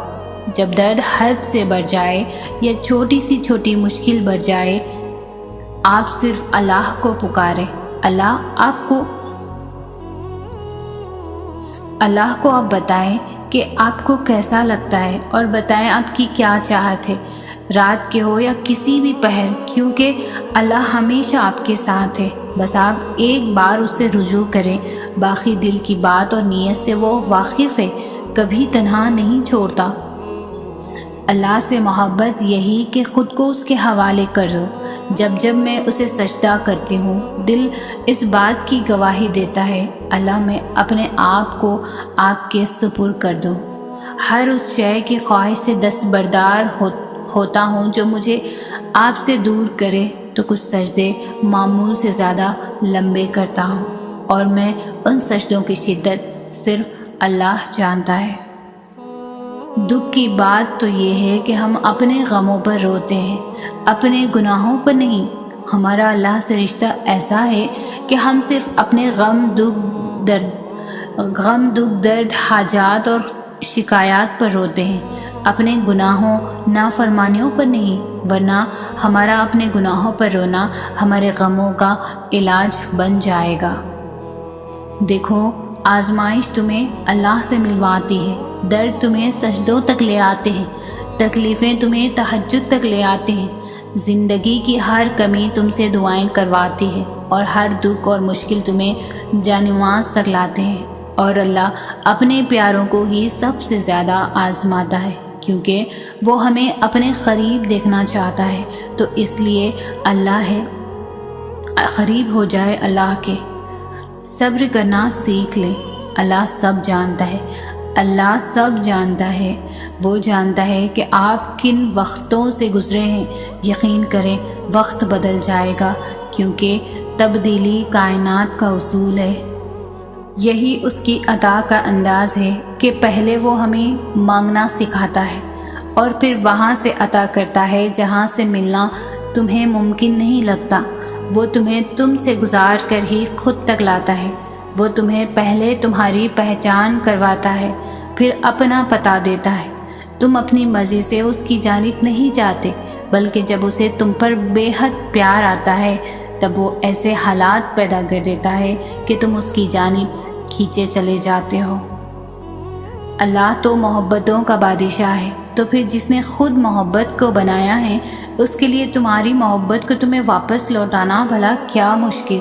جب درد حد سے بڑھ جائے یا چھوٹی سی چھوٹی مشکل بڑھ جائے، آپ صرف اللہ کو پکاریں۔ اللہ کو آپ بتائیں کہ آپ کو کیسا لگتا ہے، اور بتائیں آپ کی کیا چاہت ہے، رات کے ہو یا کسی بھی پہر، کیونکہ اللہ ہمیشہ آپ کے ساتھ ہے۔ بس آپ ایک بار اس سے رجوع کریں، باقی دل کی بات اور نیت سے وہ واقف ہے، کبھی تنہا نہیں چھوڑتا۔ اللہ سے محبت یہی کہ خود کو اس کے حوالے کر دو۔ جب میں اسے سجدہ کرتی ہوں، دل اس بات کی گواہی دیتا ہے، اللہ میں اپنے آپ کو آپ کے سپرد کر دو۔ ہر اس شے کی خواہش سے دستبردار ہوتا ہوں جو مجھے آپ سے دور کرے، تو کچھ سجدے معمول سے زیادہ لمبے کرتا ہوں، اور میں ان سجدوں کی شدت صرف اللہ جانتا ہے۔ دکھ کی بات تو یہ ہے کہ ہم اپنے غموں پر روتے ہیں، اپنے گناہوں پر نہیں۔ ہمارا اللہ سے رشتہ ایسا ہے کہ ہم صرف اپنے غم دکھ درد حاجات اور شکایات پر روتے ہیں، اپنے گناہوں نافرمانیوں پر نہیں، ورنہ ہمارا اپنے گناہوں پر رونا ہمارے غموں کا علاج بن جائے گا۔ دیکھو، آزمائش تمہیں اللہ سے ملواتی ہے، درد تمہیں سجدوں تک لے آتے ہیں، تکلیفیں تمہیں تہجد تک لے آتے ہیں، زندگی کی ہر کمی تم سے دعائیں کرواتی ہے، اور ہر دکھ اور مشکل تمہیں جانماز تک لاتے ہیں۔ اور اللہ اپنے پیاروں کو ہی سب سے زیادہ آزماتا ہے، کیونکہ وہ ہمیں اپنے قریب دیکھنا چاہتا ہے، تو اس لیے اللہ ہے قریب ہو جائے اللہ کے۔ صبر کرنا سیکھ لے، اللہ سب جانتا ہے، اللہ سب جانتا ہے۔ وہ جانتا ہے کہ آپ کن وقتوں سے گزرے ہیں۔ یقین کریں، وقت بدل جائے گا، کیونکہ تبدیلی کائنات کا اصول ہے۔ یہی اس کی عطا کا انداز ہے کہ پہلے وہ ہمیں مانگنا سکھاتا ہے، اور پھر وہاں سے عطا کرتا ہے جہاں سے ملنا تمہیں ممکن نہیں لگتا۔ وہ تمہیں تم سے گزار کر ہی خود تک لاتا ہے۔ وہ تمہیں پہلے تمہاری پہچان کرواتا ہے، پھر اپنا پتہ دیتا ہے۔ تم اپنی مرضی سے اس کی جانب نہیں جاتے، بلکہ جب اسے تم پر بے حد پیار آتا ہے، تب وہ ایسے حالات پیدا کر دیتا ہے کہ تم اس کی جانب کھینچے چلے جاتے ہو۔ اللہ تو محبتوں کا بادشاہ ہے، تو پھر جس نے خود محبت کو بنایا ہے، اس کے لیے تمہاری محبت کو تمہیں واپس لوٹانا بھلا کیا مشکل۔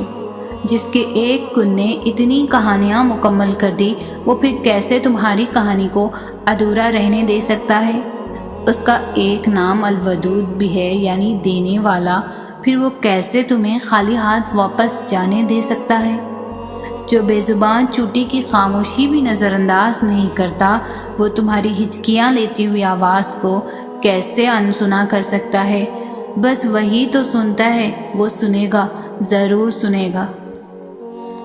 جس کے ایک کن نے اتنی کہانیاں مکمل کر دی، وہ پھر کیسے تمہاری کہانی کو ادھورا رہنے دے سکتا ہے؟ اس کا ایک نام الودود بھی ہے، یعنی دینے والا، پھر وہ کیسے تمہیں خالی ہاتھ واپس جانے دے سکتا ہے؟ جو بے زبان چوٹی کی خاموشی بھی نظر انداز نہیں کرتا، وہ تمہاری ہچکیاں لیتی ہوئی آواز کو کیسے انسنا کر سکتا ہے؟ بس وہی تو سنتا ہے، وہ سنے گا، ضرور سنے گا۔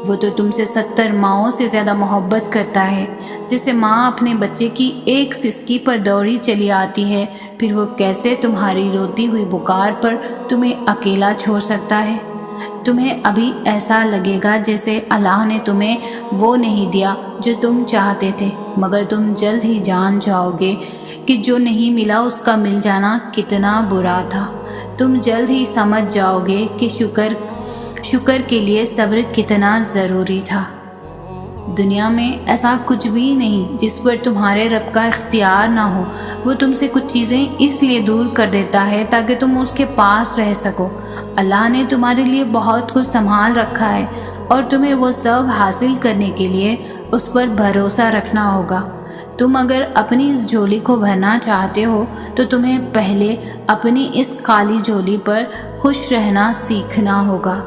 وہ تو تم سے 70 ماؤں سے زیادہ محبت کرتا ہے۔ جیسے ماں اپنے بچے کی ایک سسکی پر دوڑی چلی آتی ہے، پھر وہ کیسے تمہاری روتی ہوئی پکار پر تمہیں اکیلا چھوڑ سکتا ہے؟ تمہیں ابھی ایسا لگے گا جیسے اللہ نے تمہیں وہ نہیں دیا جو تم چاہتے تھے، مگر تم جلد ہی جان جاؤ گے کہ جو نہیں ملا اس کا مل جانا کتنا برا تھا۔ تم جلد ہی سمجھ جاؤ گے کہ شکر کے لیے صبر کتنا ضروری تھا۔ دنیا میں ایسا کچھ بھی نہیں جس پر تمہارے رب کا اختیار نہ ہو۔ وہ تم سے کچھ چیزیں اس لیے دور کر دیتا ہے تاکہ تم اس کے پاس رہ سکو۔ اللہ نے تمہارے لیے بہت کچھ سنبھال رکھا ہے، اور تمہیں وہ سب حاصل کرنے کے لیے اس پر بھروسہ رکھنا ہوگا۔ تم اگر اپنی اس جھولی کو بھرنا چاہتے ہو تو تمہیں پہلے اپنی اس خالی جھولی پر خوش رہنا سیکھنا ہوگا۔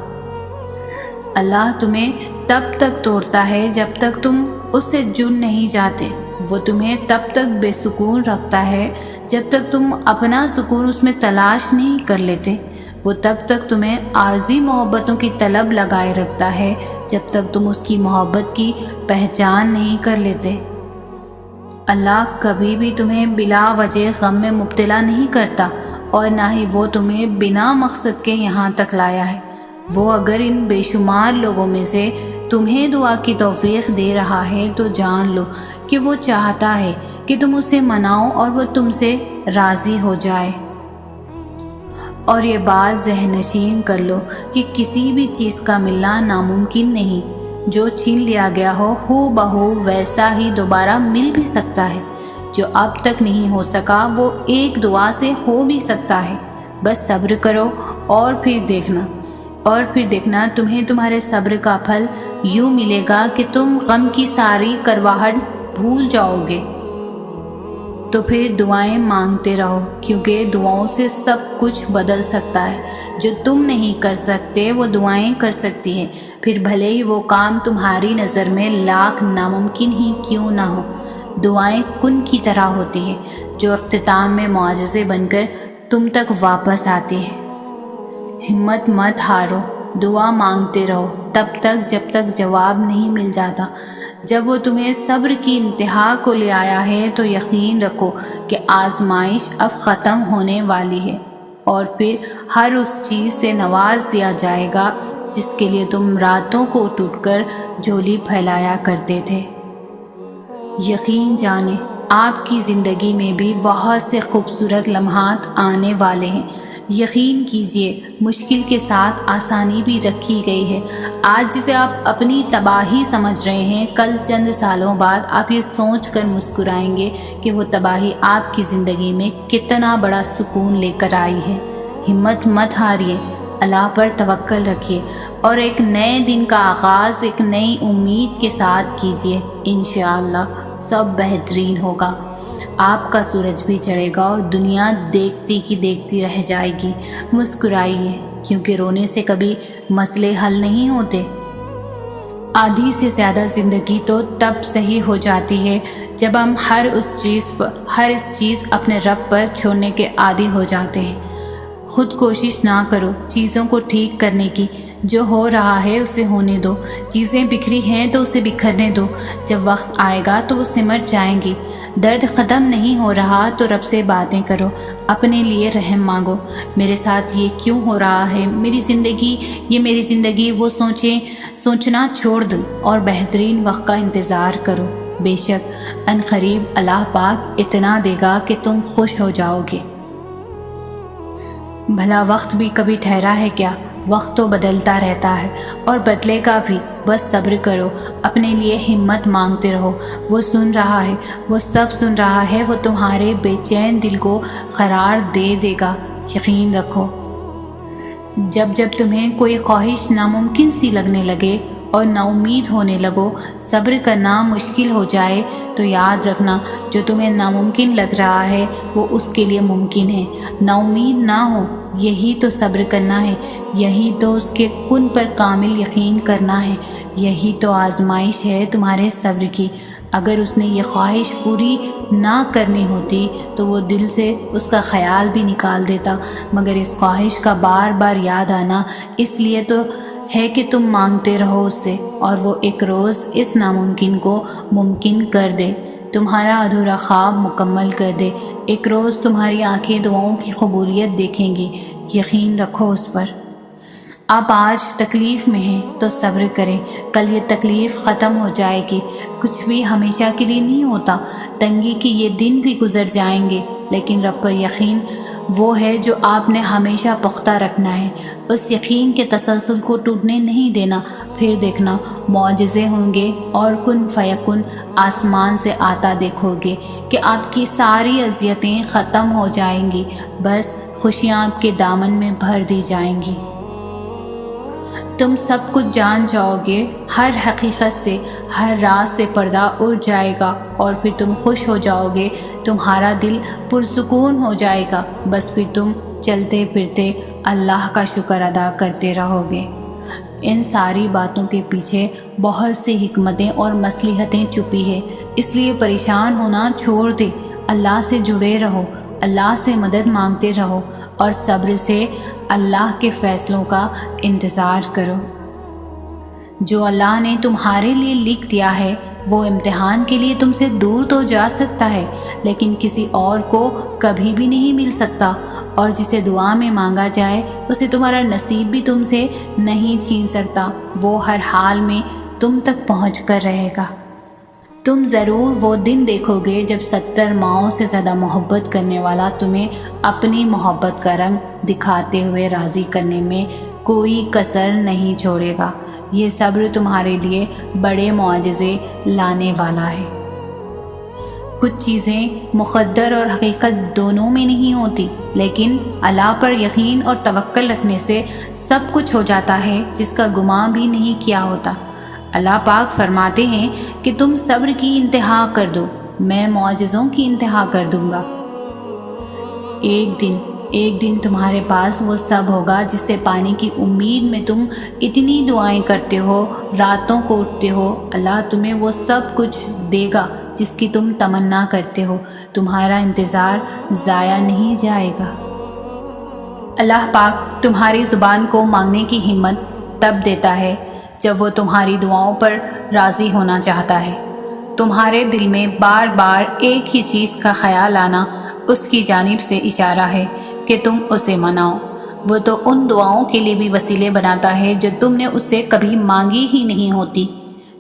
اللہ تمہیں تب تک توڑتا ہے جب تک تم اس سے جڑ نہیں جاتے۔ وہ تمہیں تب تک بے سکون رکھتا ہے جب تک تم اپنا سکون اس میں تلاش نہیں کر لیتے۔ وہ تب تک تمہیں عارضی محبتوں کی طلب لگائے رکھتا ہے جب تک تم اس کی محبت کی پہچان نہیں کر لیتے۔ اللہ کبھی بھی تمہیں بلا وجہ غم میں مبتلا نہیں کرتا، اور نہ ہی وہ تمہیں بنا مقصد کے یہاں تک لایا ہے۔ وہ اگر ان بے شمار لوگوں میں سے تمہیں دعا کی توفیق دے رہا ہے تو جان لو کہ وہ چاہتا ہے کہ تم اسے مناؤ اور وہ تم سے راضی ہو جائے۔ اور یہ بات ذہن نشین کر لو کہ کسی بھی چیز کا ملنا ناممکن نہیں۔ جو چھین لیا گیا ہو بہو ویسا ہی دوبارہ مل بھی سکتا ہے۔ جو اب تک نہیں ہو سکا وہ ایک دعا سے ہو بھی سکتا ہے۔ بس صبر کرو اور پھر دیکھنا تمہیں تمہارے صبر کا پھل یوں ملے گا کہ تم غم کی ساری کرواہٹ بھول جاؤ گے۔ تو پھر دعائیں مانگتے رہو، کیونکہ دعاؤں سے سب کچھ بدل سکتا ہے۔ جو تم نہیں کر سکتے وہ دعائیں کر سکتی ہیں، پھر بھلے ہی وہ کام تمہاری نظر میں لاکھ ناممکن ہی کیوں نہ ہو۔ دعائیں کن کی طرح ہوتی ہیں جو اختتام میں معجزے بن کر تم تک واپس آتی ہے۔ ہمت مت ہارو، دعا مانگتے رہو تب تک جب تک جواب نہیں مل جاتا۔ جب وہ تمہیں صبر کی انتہا کو لے آیا ہے تو یقین رکھو کہ آزمائش اب ختم ہونے والی ہے، اور پھر ہر اس چیز سے نواز دیا جائے گا جس کے لیے تم راتوں کو اٹھ کر جھولی پھیلایا کرتے تھے۔ یقین جانیں آپ کی زندگی میں بھی بہت سے خوبصورت لمحات آنے والے ہیں۔ یقین کیجئے مشکل کے ساتھ آسانی بھی رکھی گئی ہے۔ آج جسے آپ اپنی تباہی سمجھ رہے ہیں، کل چند سالوں بعد آپ یہ سوچ کر مسکرائیں گے کہ وہ تباہی آپ کی زندگی میں کتنا بڑا سکون لے کر آئی ہے۔ ہمت مت ہاریے، اللہ پر توکل رکھیے اور ایک نئے دن کا آغاز ایک نئی امید کے ساتھ کیجیے۔ انشاءاللہ سب بہترین ہوگا۔ آپ کا سورج بھی چڑھے گا اور دنیا دیکھتی کی دیکھتی رہ جائے گی۔ مسکرائیے، کیونکہ رونے سے کبھی مسئلے حل نہیں ہوتے۔ آدھی سے زیادہ زندگی تو تب صحیح ہو جاتی ہے جب ہم ہر اس چیز اپنے رب پر چھوڑنے کے عادی ہو جاتے ہیں۔ خود کوشش نہ کرو چیزوں کو ٹھیک کرنے کی، جو ہو رہا ہے اسے ہونے دو۔ چیزیں بکھری ہیں تو اسے بکھرنے دو، جب وقت آئے گا تو وہ سمٹ جائیں گی۔ درد ختم نہیں ہو رہا تو رب سے باتیں کرو، اپنے لیے رحم مانگو۔ میرے ساتھ یہ کیوں ہو رہا ہے، میری زندگی وہ سوچنا چھوڑ دو اور بہترین وقت کا انتظار کرو۔ بے شک ان قریب اللہ پاک اتنا دے گا کہ تم خوش ہو جاؤ گے۔ بھلا وقت بھی کبھی ٹھہرا ہے کیا؟ وقت تو بدلتا رہتا ہے اور بدلے گا بھی۔ بس صبر کرو، اپنے لیے ہمت مانگتے رہو۔ وہ سن رہا ہے، وہ سب سن رہا ہے، وہ تمہارے بے چین دل کو قرار دے گا۔ یقین رکھو، جب تمہیں کوئی خواہش ناممکن سی لگنے لگے اور نا امید ہونے لگو، صبر کرنا مشکل ہو جائے، تو یاد رکھنا جو تمہیں ناممکن لگ رہا ہے وہ اس کے لیے ممکن ہے۔ نا امید نہ ہو، یہی تو صبر کرنا ہے، یہی تو اس کے کن پر کامل یقین کرنا ہے، یہی تو آزمائش ہے تمہارے صبر کی۔ اگر اس نے یہ خواہش پوری نہ کرنی ہوتی تو وہ دل سے اس کا خیال بھی نکال دیتا، مگر اس خواہش کا بار بار یاد آنا اس لیے تو ہے کہ تم مانگتے رہو اس سے، اور وہ ایک روز اس ناممکن کو ممکن کر دے، تمہارا ادھورا خواب مکمل کر دے۔ ایک روز تمہاری آنکھیں دعاؤں کی قبولیت دیکھیں گی، یقین رکھو اس پر۔ آپ آج تکلیف میں ہیں تو صبر کریں، کل یہ تکلیف ختم ہو جائے گی۔ کچھ بھی ہمیشہ کے لیے نہیں ہوتا، تنگی کے یہ دن بھی گزر جائیں گے، لیکن رب پر یقین وہ ہے جو آپ نے ہمیشہ پختہ رکھنا ہے۔ اس یقین کے تسلسل کو ٹوٹنے نہیں دینا، پھر دیکھنا معجزے ہوں گے اور کن فیکن آسمان سے آتا دیکھو گے کہ آپ کی ساری اذیتیں ختم ہو جائیں گی، بس خوشیاں آپ کے دامن میں بھر دی جائیں گی۔ تم سب کچھ جان جاؤ گے، ہر حقیقت سے، ہر راز سے پردہ اڑ جائے گا، اور پھر تم خوش ہو جاؤ گے، تمہارا دل پرسکون ہو جائے گا۔ بس پھر تم چلتے پھرتے اللہ کا شکر ادا کرتے رہو گے۔ ان ساری باتوں کے پیچھے بہت سی حکمتیں اور مصلحتیں چھپی ہے، اس لیے پریشان ہونا چھوڑ دے، اللہ سے جڑے رہو، اللہ سے مدد مانگتے رہو اور صبر سے اللہ کے فیصلوں کا انتظار کرو۔ جو اللہ نے تمہارے لیے لکھ دیا ہے وہ امتحان کے لیے تم سے دور تو جا سکتا ہے، لیکن کسی اور کو کبھی بھی نہیں مل سکتا، اور جسے دعا میں مانگا جائے اسے تمہارا نصیب بھی تم سے نہیں چھین سکتا۔ وہ ہر حال میں تم تک پہنچ کر رہے گا۔ تم ضرور وہ دن دیکھو گے جب 70 ماؤں سے زیادہ محبت کرنے والا تمہیں اپنی محبت کا رنگ دکھاتے ہوئے راضی کرنے میں کوئی کسر نہیں چھوڑے گا۔ یہ صبر تمہارے لیے بڑے معجزے لانے والا ہے۔ کچھ چیزیں مقدر اور حقیقت دونوں میں نہیں ہوتی، لیکن اللہ پر یقین اور توکل رکھنے سے سب کچھ ہو جاتا ہے جس کا گمان بھی نہیں کیا ہوتا۔ اللہ پاک فرماتے ہیں کہ تم صبر کی انتہا کر دو، میں معجزوں کی انتہا کر دوں گا۔ ایک دن تمہارے پاس وہ سب ہوگا جس سے پانے کی امید میں تم اتنی دعائیں کرتے ہو، راتوں کو اٹھتے ہو۔ اللہ تمہیں وہ سب کچھ دے گا جس کی تم تمنا کرتے ہو۔ تمہارا انتظار ضائع نہیں جائے گا۔ اللہ پاک تمہاری زبان کو مانگنے کی ہمت تب دیتا ہے جب وہ تمہاری دعاؤں پر راضی ہونا چاہتا ہے۔ تمہارے دل میں بار بار ایک ہی چیز کا خیال آنا اس کی جانب سے اشارہ ہے کہ تم اسے مناؤ۔ وہ تو ان دعاؤں کے لیے بھی وسیلے بناتا ہے جو تم نے اس سے کبھی مانگی ہی نہیں ہوتی۔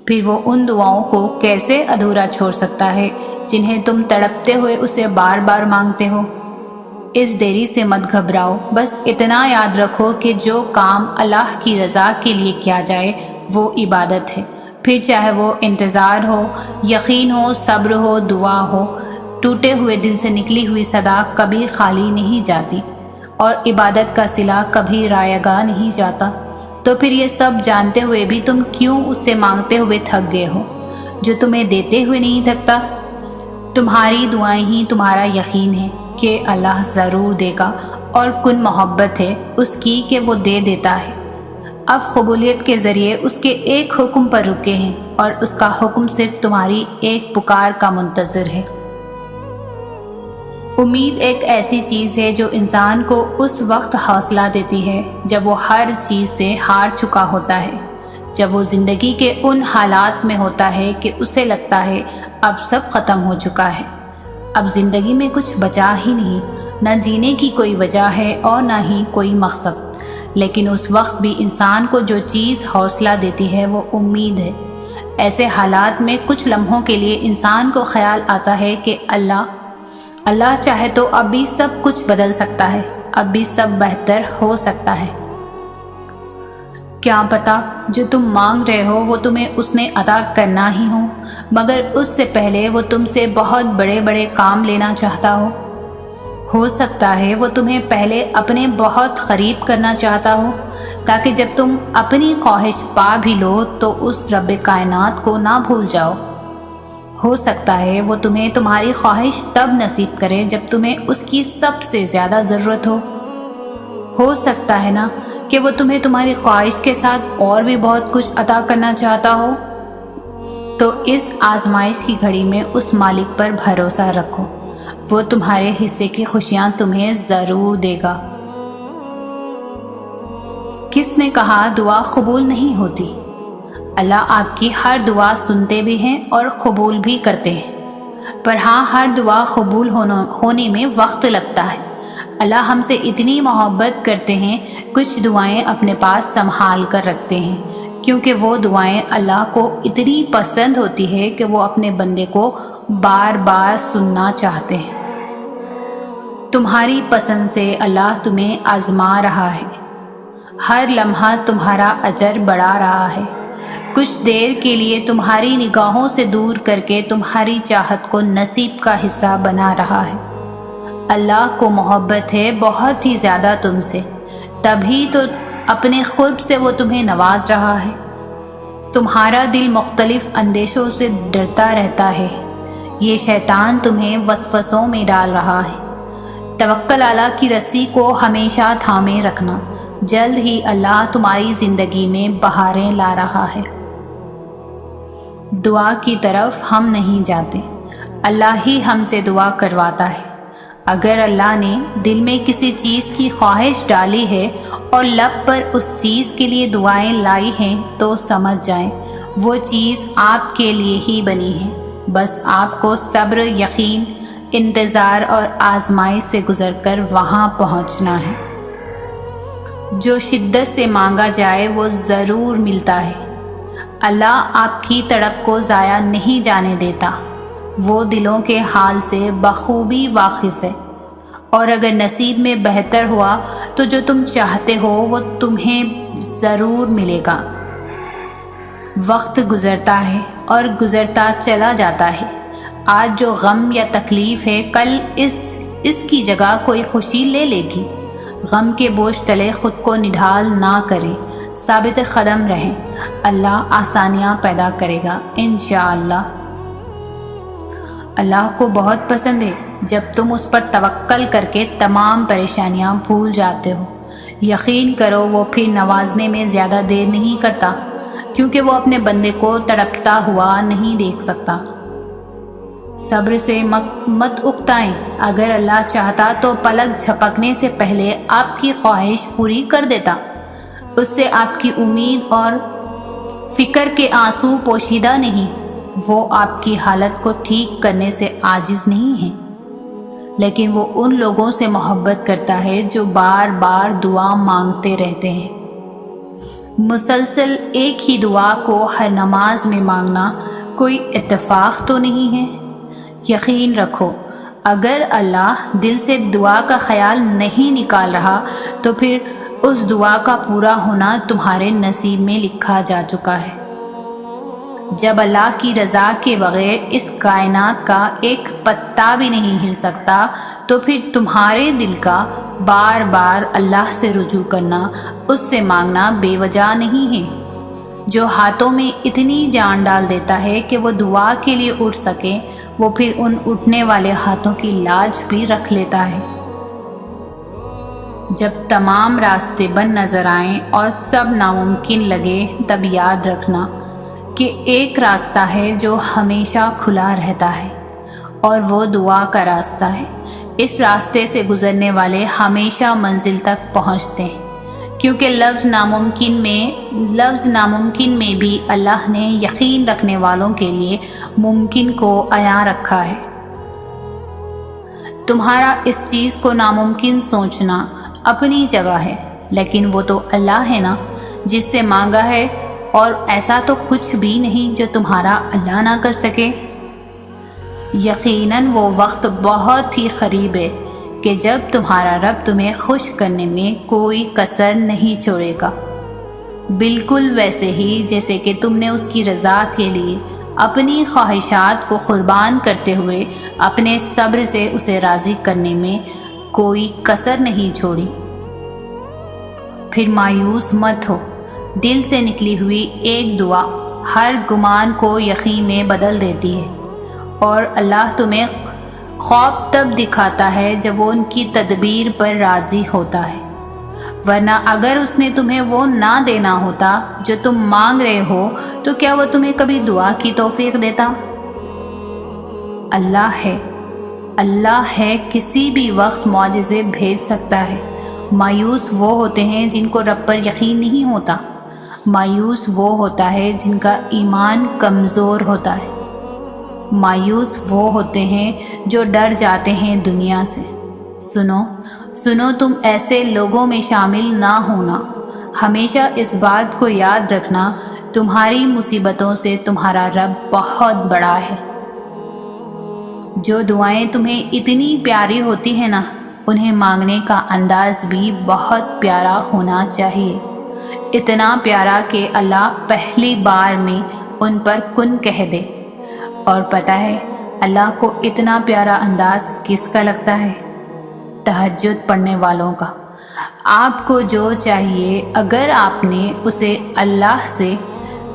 پھر وہ ان دعاؤں کو کیسے ادھورا چھوڑ سکتا ہے جنہیں تم تڑپتے ہوئے اسے بار بار مانگتے ہو؟ اس دیری سے مت گھبراؤ، بس اتنا یاد رکھو کہ جو کام اللہ کی رضا کے لیے کیا جائے وہ عبادت ہے۔ پھر چاہے وہ انتظار ہو، یقین ہو، صبر ہو، دعا ہو، ٹوٹے ہوئے دل سے نکلی ہوئی صدا کبھی خالی نہیں جاتی اور عبادت کا صلہ کبھی رائے گاہ نہیں جاتا۔ تو پھر یہ سب جانتے ہوئے بھی تم کیوں اس سے مانگتے ہوئے تھک گئے ہو جو تمہیں دیتے ہوئے نہیں تھکتا؟ تمہاری دعائیں ہی تمہارا یقین ہے کہ اللہ ضرور دے گا، اور کن محبت ہے اس کی کہ وہ دے دیتا ہے۔ اب قبولیت کے ذریعے اس کے ایک حکم پر رکے ہیں، اور اس کا حکم صرف تمہاری ایک پکار کا منتظر ہے۔ امید ایک ایسی چیز ہے جو انسان کو اس وقت حوصلہ دیتی ہے جب وہ ہر چیز سے ہار چکا ہوتا ہے، جب وہ زندگی کے ان حالات میں ہوتا ہے کہ اسے لگتا ہے اب سب ختم ہو چکا ہے، اب زندگی میں کچھ بچا ہی نہیں، نہ جینے کی کوئی وجہ ہے اور نہ ہی کوئی مقصد۔ لیکن اس وقت بھی انسان کو جو چیز حوصلہ دیتی ہے وہ امید ہے۔ ایسے حالات میں کچھ لمحوں کے لیے انسان کو خیال آتا ہے کہ اللہ چاہے تو اب بھی سب کچھ بدل سکتا ہے، اب بھی سب بہتر ہو سکتا ہے۔ کیا پتہ جو تم مانگ رہے ہو وہ تمہیں اس نے عطا کرنا ہی ہو، مگر اس سے پہلے وہ تم سے بہت بڑے بڑے کام لینا چاہتا ہو سکتا ہے وہ تمہیں پہلے اپنے بہت قریب کرنا چاہتا ہو، تاکہ جب تم اپنی خواہش پا بھی لو تو اس رب کائنات کو نہ بھول جاؤ۔ ہو سکتا ہے وہ تمہیں تمہاری خواہش تب نصیب کرے جب تمہیں اس کی سب سے زیادہ ضرورت ہو سکتا ہے نا کہ وہ تمہیں تمہاری خواہش کے ساتھ اور بھی بہت کچھ عطا کرنا چاہتا ہو۔ تو اس آزمائش کی گھڑی میں اس مالک پر بھروسہ رکھو، وہ تمہارے حصے کی خوشیاں تمہیں ضرور دے گا۔ کس نے کہا دعا قبول نہیں ہوتی؟ اللہ آپ کی ہر دعا سنتے بھی ہیں اور قبول بھی کرتے ہیں، پر ہاں ہر دعا قبول ہونے میں وقت لگتا ہے۔ اللہ ہم سے اتنی محبت کرتے ہیں، کچھ دعائیں اپنے پاس سنبھال کر رکھتے ہیں، کیونکہ وہ دعائیں اللہ کو اتنی پسند ہوتی ہے کہ وہ اپنے بندے کو بار بار سننا چاہتے ہیں۔ تمہاری پسند سے اللہ تمہیں آزما رہا ہے، ہر لمحہ تمہارا اجر بڑھا رہا ہے، کچھ دیر کے لیے تمہاری نگاہوں سے دور کر کے تمہاری چاہت کو نصیب کا حصہ بنا رہا ہے۔ اللہ کو محبت ہے بہت ہی زیادہ تم سے، تبھی تو اپنے قرب سے وہ تمہیں نواز رہا ہے۔ تمہارا دل مختلف اندیشوں سے ڈرتا رہتا ہے، یہ شیطان تمہیں وسوسوں میں ڈال رہا ہے۔ توکل اللہ کی رسی کو ہمیشہ تھامے رکھنا، جلد ہی اللہ تمہاری زندگی میں بہاریں لا رہا ہے۔ دعا کی طرف ہم نہیں جاتے، اللہ ہی ہم سے دعا کرواتا ہے۔ اگر اللہ نے دل میں کسی چیز کی خواہش ڈالی ہے اور لب پر اس چیز کے لیے دعائیں لائی ہیں تو سمجھ جائیں وہ چیز آپ کے لیے ہی بنی ہے، بس آپ کو صبر، یقین، انتظار اور آزمائش سے گزر کر وہاں پہنچنا ہے۔ جو شدت سے مانگا جائے وہ ضرور ملتا ہے۔ اللہ آپ کی تڑپ کو ضائع نہیں جانے دیتا، وہ دلوں کے حال سے بخوبی واقف ہے، اور اگر نصیب میں بہتر ہوا تو جو تم چاہتے ہو وہ تمہیں ضرور ملے گا۔ وقت گزرتا ہے اور گزرتا چلا جاتا ہے، آج جو غم یا تکلیف ہے کل اس کی جگہ کوئی خوشی لے لے گی۔ غم کے بوجھ تلے خود کو نڈھال نہ کریں، ثابت قدم رہیں، اللہ آسانیاں پیدا کرے گا انشاءاللہ۔ اللہ کو بہت پسند ہے جب تم اس پر توکل کر کے تمام پریشانیاں بھول جاتے ہو۔ یقین کرو وہ پھر نوازنے میں زیادہ دیر نہیں کرتا، کیونکہ وہ اپنے بندے کو تڑپتا ہوا نہیں دیکھ سکتا۔ صبر سے مت اکتائیں، اگر اللہ چاہتا تو پلک جھپکنے سے پہلے آپ کی خواہش پوری کر دیتا۔ اس سے آپ کی امید اور فکر کے آنسو پوشیدہ نہیں، وہ آپ کی حالت کو ٹھیک کرنے سے عاجز نہیں ہے، لیکن وہ ان لوگوں سے محبت کرتا ہے جو بار بار دعا مانگتے رہتے ہیں۔ مسلسل ایک ہی دعا کو ہر نماز میں مانگنا کوئی اتفاق تو نہیں ہے۔ یقین رکھو اگر اللہ دل سے دعا کا خیال نہیں نکال رہا تو پھر اس دعا کا پورا ہونا تمہارے نصیب میں لکھا جا چکا ہے۔ جب اللہ کی رضا کے بغیر اس کائنات کا ایک پتا بھی نہیں ہل سکتا تو پھر تمہارے دل کا بار بار اللہ سے رجوع کرنا، اس سے مانگنا بے وجہ نہیں ہے۔ جو ہاتھوں میں اتنی جان ڈال دیتا ہے کہ وہ دعا کے لیے اٹھ سکے، وہ پھر ان اٹھنے والے ہاتھوں کی لاج بھی رکھ لیتا ہے۔ جب تمام راستے بند نظر آئیں اور سب ناممکن لگے، تب یاد رکھنا کہ ایک راستہ ہے جو ہمیشہ کھلا رہتا ہے، اور وہ دعا کا راستہ ہے۔ اس راستے سے گزرنے والے ہمیشہ منزل تک پہنچتے ہیں، کیونکہ لفظ ناممکن میں بھی اللہ نے یقین رکھنے والوں کے لیے ممکن کو عیاں رکھا ہے۔ تمہارا اس چیز کو ناممکن سوچنا اپنی جگہ ہے، لیکن وہ تو اللہ ہے نا جس سے مانگا ہے، اور ایسا تو کچھ بھی نہیں جو تمہارا اللہ نہ کر سکے۔ یقیناً وہ وقت بہت ہی قریب ہے کہ جب تمہارا رب تمہیں خوش کرنے میں کوئی کسر نہیں چھوڑے گا، بالکل ویسے ہی جیسے کہ تم نے اس کی رضا کے لیے اپنی خواہشات کو قربان کرتے ہوئے اپنے صبر سے اسے راضی کرنے میں کوئی کسر نہیں چھوڑی۔ پھر مایوس مت ہو، دل سے نکلی ہوئی ایک دعا ہر گمان کو یقین میں بدل دیتی ہے، اور اللہ تمہیں خواب تب دکھاتا ہے جب وہ ان کی تدبیر پر راضی ہوتا ہے، ورنہ اگر اس نے تمہیں وہ نہ دینا ہوتا جو تم مانگ رہے ہو تو کیا وہ تمہیں کبھی دعا کی توفیق دیتا؟ اللہ ہے کسی بھی وقت معجزے بھیج سکتا ہے۔ مایوس وہ ہوتے ہیں جن کو رب پر یقین نہیں ہوتا، مایوس وہ ہوتا ہے جن کا ایمان کمزور ہوتا ہے، مایوس وہ ہوتے ہیں جو ڈر جاتے ہیں دنیا سے۔ سنو تم ایسے لوگوں میں شامل نہ ہونا، ہمیشہ اس بات کو یاد رکھنا تمہاری مصیبتوں سے تمہارا رب بہت بڑا ہے۔ جو دعائیں تمہیں اتنی پیاری ہوتی ہیں نا، انہیں مانگنے کا انداز بھی بہت پیارا ہونا چاہیے، اتنا پیارا کہ اللہ پہلی بار میں ان پر کن کہہ دے۔ اور پتہ ہے اللہ کو اتنا پیارا انداز کس کا لگتا ہے؟ تہجد پڑھنے والوں کا۔ آپ کو جو چاہیے اگر آپ نے اسے اللہ سے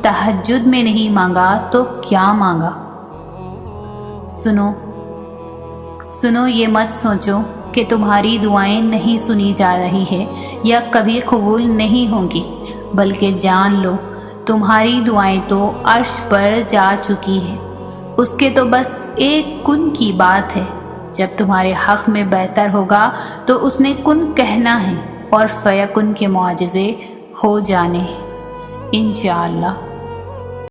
تہجد میں نہیں مانگا تو کیا مانگا؟ سنو یہ مت سوچو کہ تمہاری دعائیں نہیں سنی جا رہی ہے یا کبھی قبول نہیں ہوں گی، بلکہ جان لو تمہاری دعائیں تو عرش پر جا چکی ہے، اس کے تو بس ایک کن کی بات ہے۔ جب تمہارے حق میں بہتر ہوگا تو اس نے کن کہنا ہے اور فیکن کے معجزے ہو جانے ہیں انشاءاللہ۔